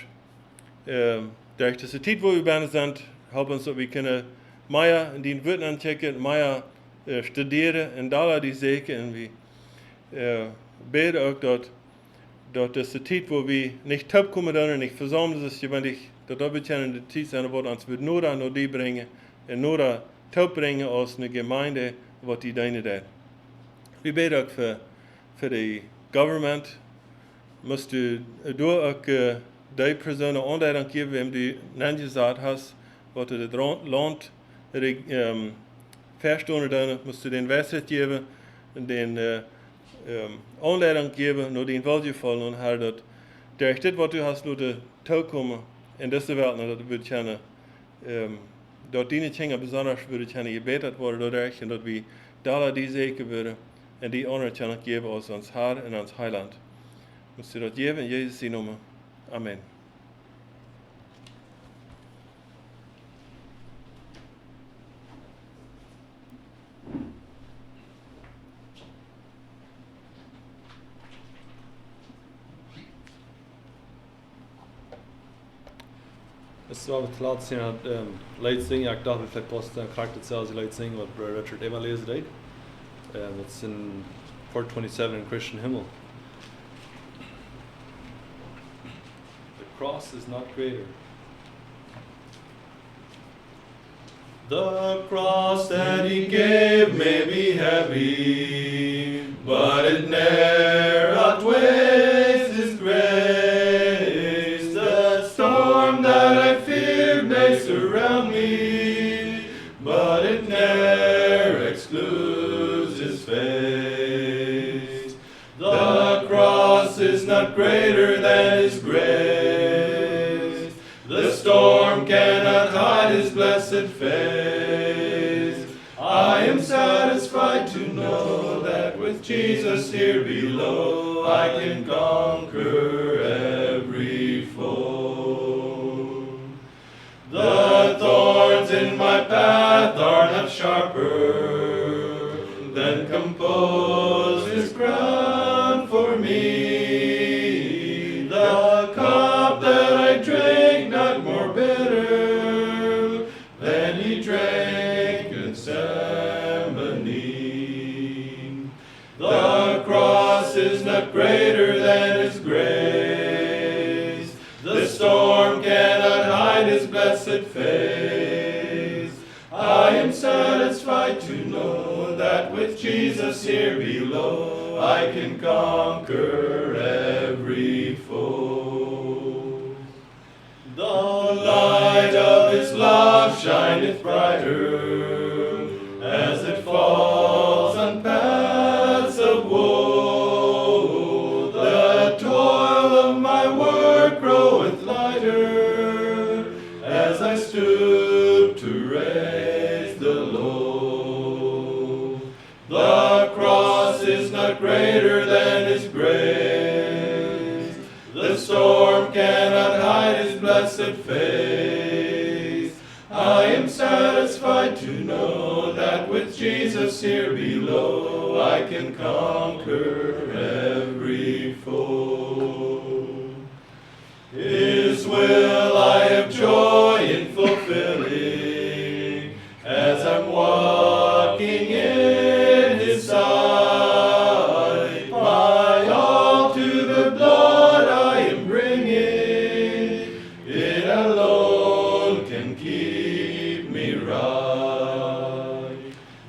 S5: Durch diese Zeit, wo wir sind, help uns, dass wir können mehr in den Wörtern anchecken, mehr studieren und alle die Segen. Und wir beten auch, dass diese Zeit, wo wir nicht taub kommen und nicht versammelt ist, wenn dich dat we bekennen de tijd zijn wat ons met Nora naar die brengen en Nora toebrengen als een gemeinde wat die deine deed. We bidden ook voor de government. Moest u door ook die personen aanleiding geven, wem die net gezegd hast, wat het land verstonden dan, moest u den wedstrijd geven en den aanleiding geven naar die welgevallen en haar dat durch dit wat u hast naar de toekomen in deze wereld, dat we kennen, dat die dingen besonders willen kennen gebeterd worden doordat en dat we daar die zeker worden en die anerkenning geven als ons Heer en ons Heiland. Moest u dat geven in Jezus' naam. Amen.
S1: Das war het laatste jaar leid zingen. Ik dacht vielleicht past dan krijgt het zelfs leid zingen wat Brother Richard Eva lezen deed. It's in 427 in Christian Himmel. The cross is not greater.
S2: The cross that he gave may be heavy, but it ne'er outweighs his grace. The storm that I feared may surround me, but it ne'er excludes his face. The cross is not greater than his grace. The storm cannot hide his blessed face. I am satisfied to know that with Jesus here below I can conquer every foe. The thorns in my path are not sharper than compose his crown for me. The cup that I drank not more bitter than he drank in Gethsemane. The cross is not greater than his grace. The storm cannot hide his blessed face. I am satisfied to know that with Jesus here below I can conquer every foe. The light of his love shineth brighter as it falls on paths of woe. The toil of my work groweth lighter as I stoop to raise the low. The cross is not greater than his grace. The storm cannot hide his blessed face. I am satisfied to know that with Jesus here below I can conquer every foe. His will I have joy in fulfilling as I'm walking in his sight. My all to the blood I am bringing, it alone can keep me right.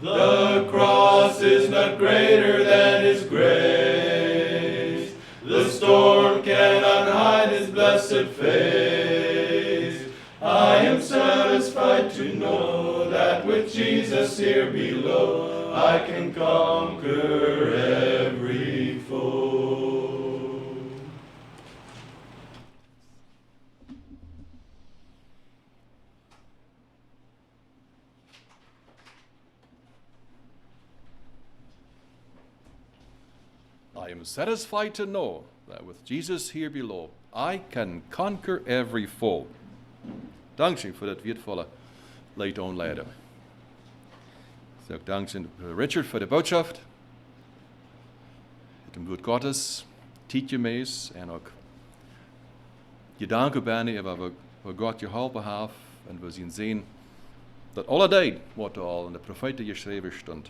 S2: The cross is not greater than his grace. The storm cannot hide his blessed face. I am satisfied to know that with Jesus here below I can conquer every foe.
S3: I am satisfied to know that with Jesus here below, I can conquer every foe. Dankzij voor dat weervolle leid aanleiden. Dus ook dankzij Richard voor de boodschap. Het woord Gottes, tietje mees en ook gedanken bijna waar God geholpen heeft. En we zien dat alle tijd wat er al in de profeten geschreven stond.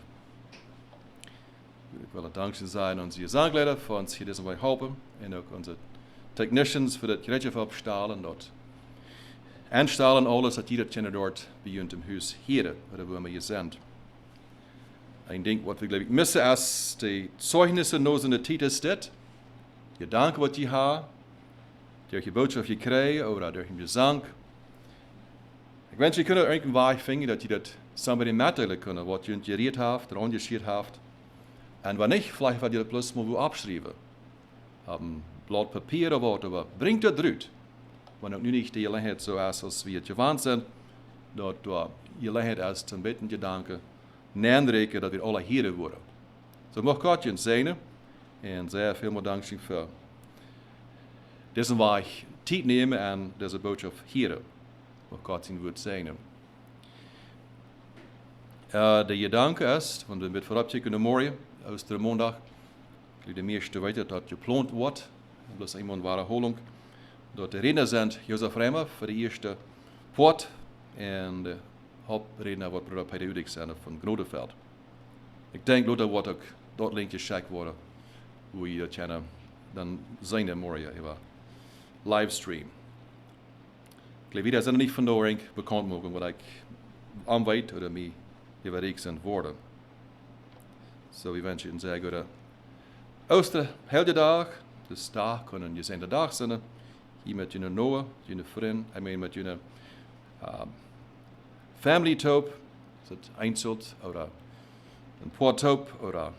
S3: Ik wil het dankzij zijn onze gezangleider voor ons hier deze week helpen. En ook onze technicians voor dat gereedschap opstellen. Dat Anstellen alles, dat jeder kennen dort bij uns im Haus hier, oder wo wir hier sind. Ein Ding, was wir, glaube ich, missen, als die Zeugnisse noch in der Titel steht. Gedanken, was die haben, durch die Botschaft gekriegt oder durch den Gesang. Ich wünsche, ihr könnt irgendeinen Weg finden, dass ihr das somebody mitteilen könnt, was ihr geredet habt oder angeschrieben habt. Und wenn nicht, vielleicht werdet ihr das bloß mal wo abschreiben. Ein Blatt Papier oder was, aber bringt das raus. Wenn auch nicht die Gelegenheit so ist, als wir es gewohnt sind, dass du die Gelegenheit ist, zum beten Gedanken, nähendreken, dass wir alle hier worden. So mag Gott je segnen und sehr viel Dank für diesen Weg Zeit nehmen und diese Botschaft hier. Mag Gott ihn wird segnen. Der Gedanke ist, wenn wir mit vorabchecken in morgen, aus der Montag, die meeste weten dat geplant wordt, bloß einmal eine Wiederholung, dat de redner sind Josef Remmer für die erste Port und der Hauptredner wird Bruder Peter Udig sein von Gnodeveld. Ich denke, dat wordt ook dort link geschickt worden, wo je dat kennen, dann zijn morgen über Livestream. Ich glaube, wir sind nicht von der bekannt machen, was ich anweit oder mir überlegt sind worden. So, wir wünschen Ihnen sehr gute Osterheldendag. Dus daar kunnen je zijn de dag zijn. Hier met je Noah, je vriend, met je family top, dat einzelt, oder een poortop, oder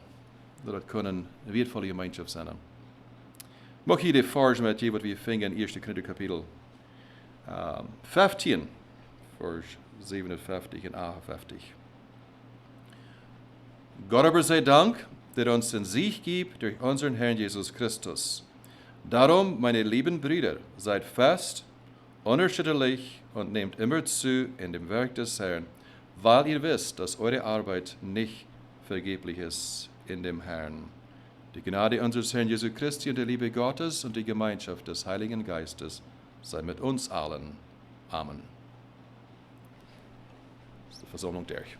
S3: dat kunnen een wertvolle gemeenschap zijn. Mag je de vers met je wat we vingen in 1 Korinther kapitel 15, vers 57 en 58. Gott aber sei Dank, der uns den Sieg gibt durch unseren Herrn Jesus Christus. Darum, meine lieben Brüder, seid fest, unerschütterlich und nehmt immer zu in dem Werk des Herrn, weil ihr wisst, dass eure Arbeit nicht vergeblich ist in dem Herrn. Die Gnade unseres Herrn Jesu Christi und die Liebe Gottes und die Gemeinschaft des Heiligen Geistes sei mit uns allen. Amen. Das ist die Versammlung durch.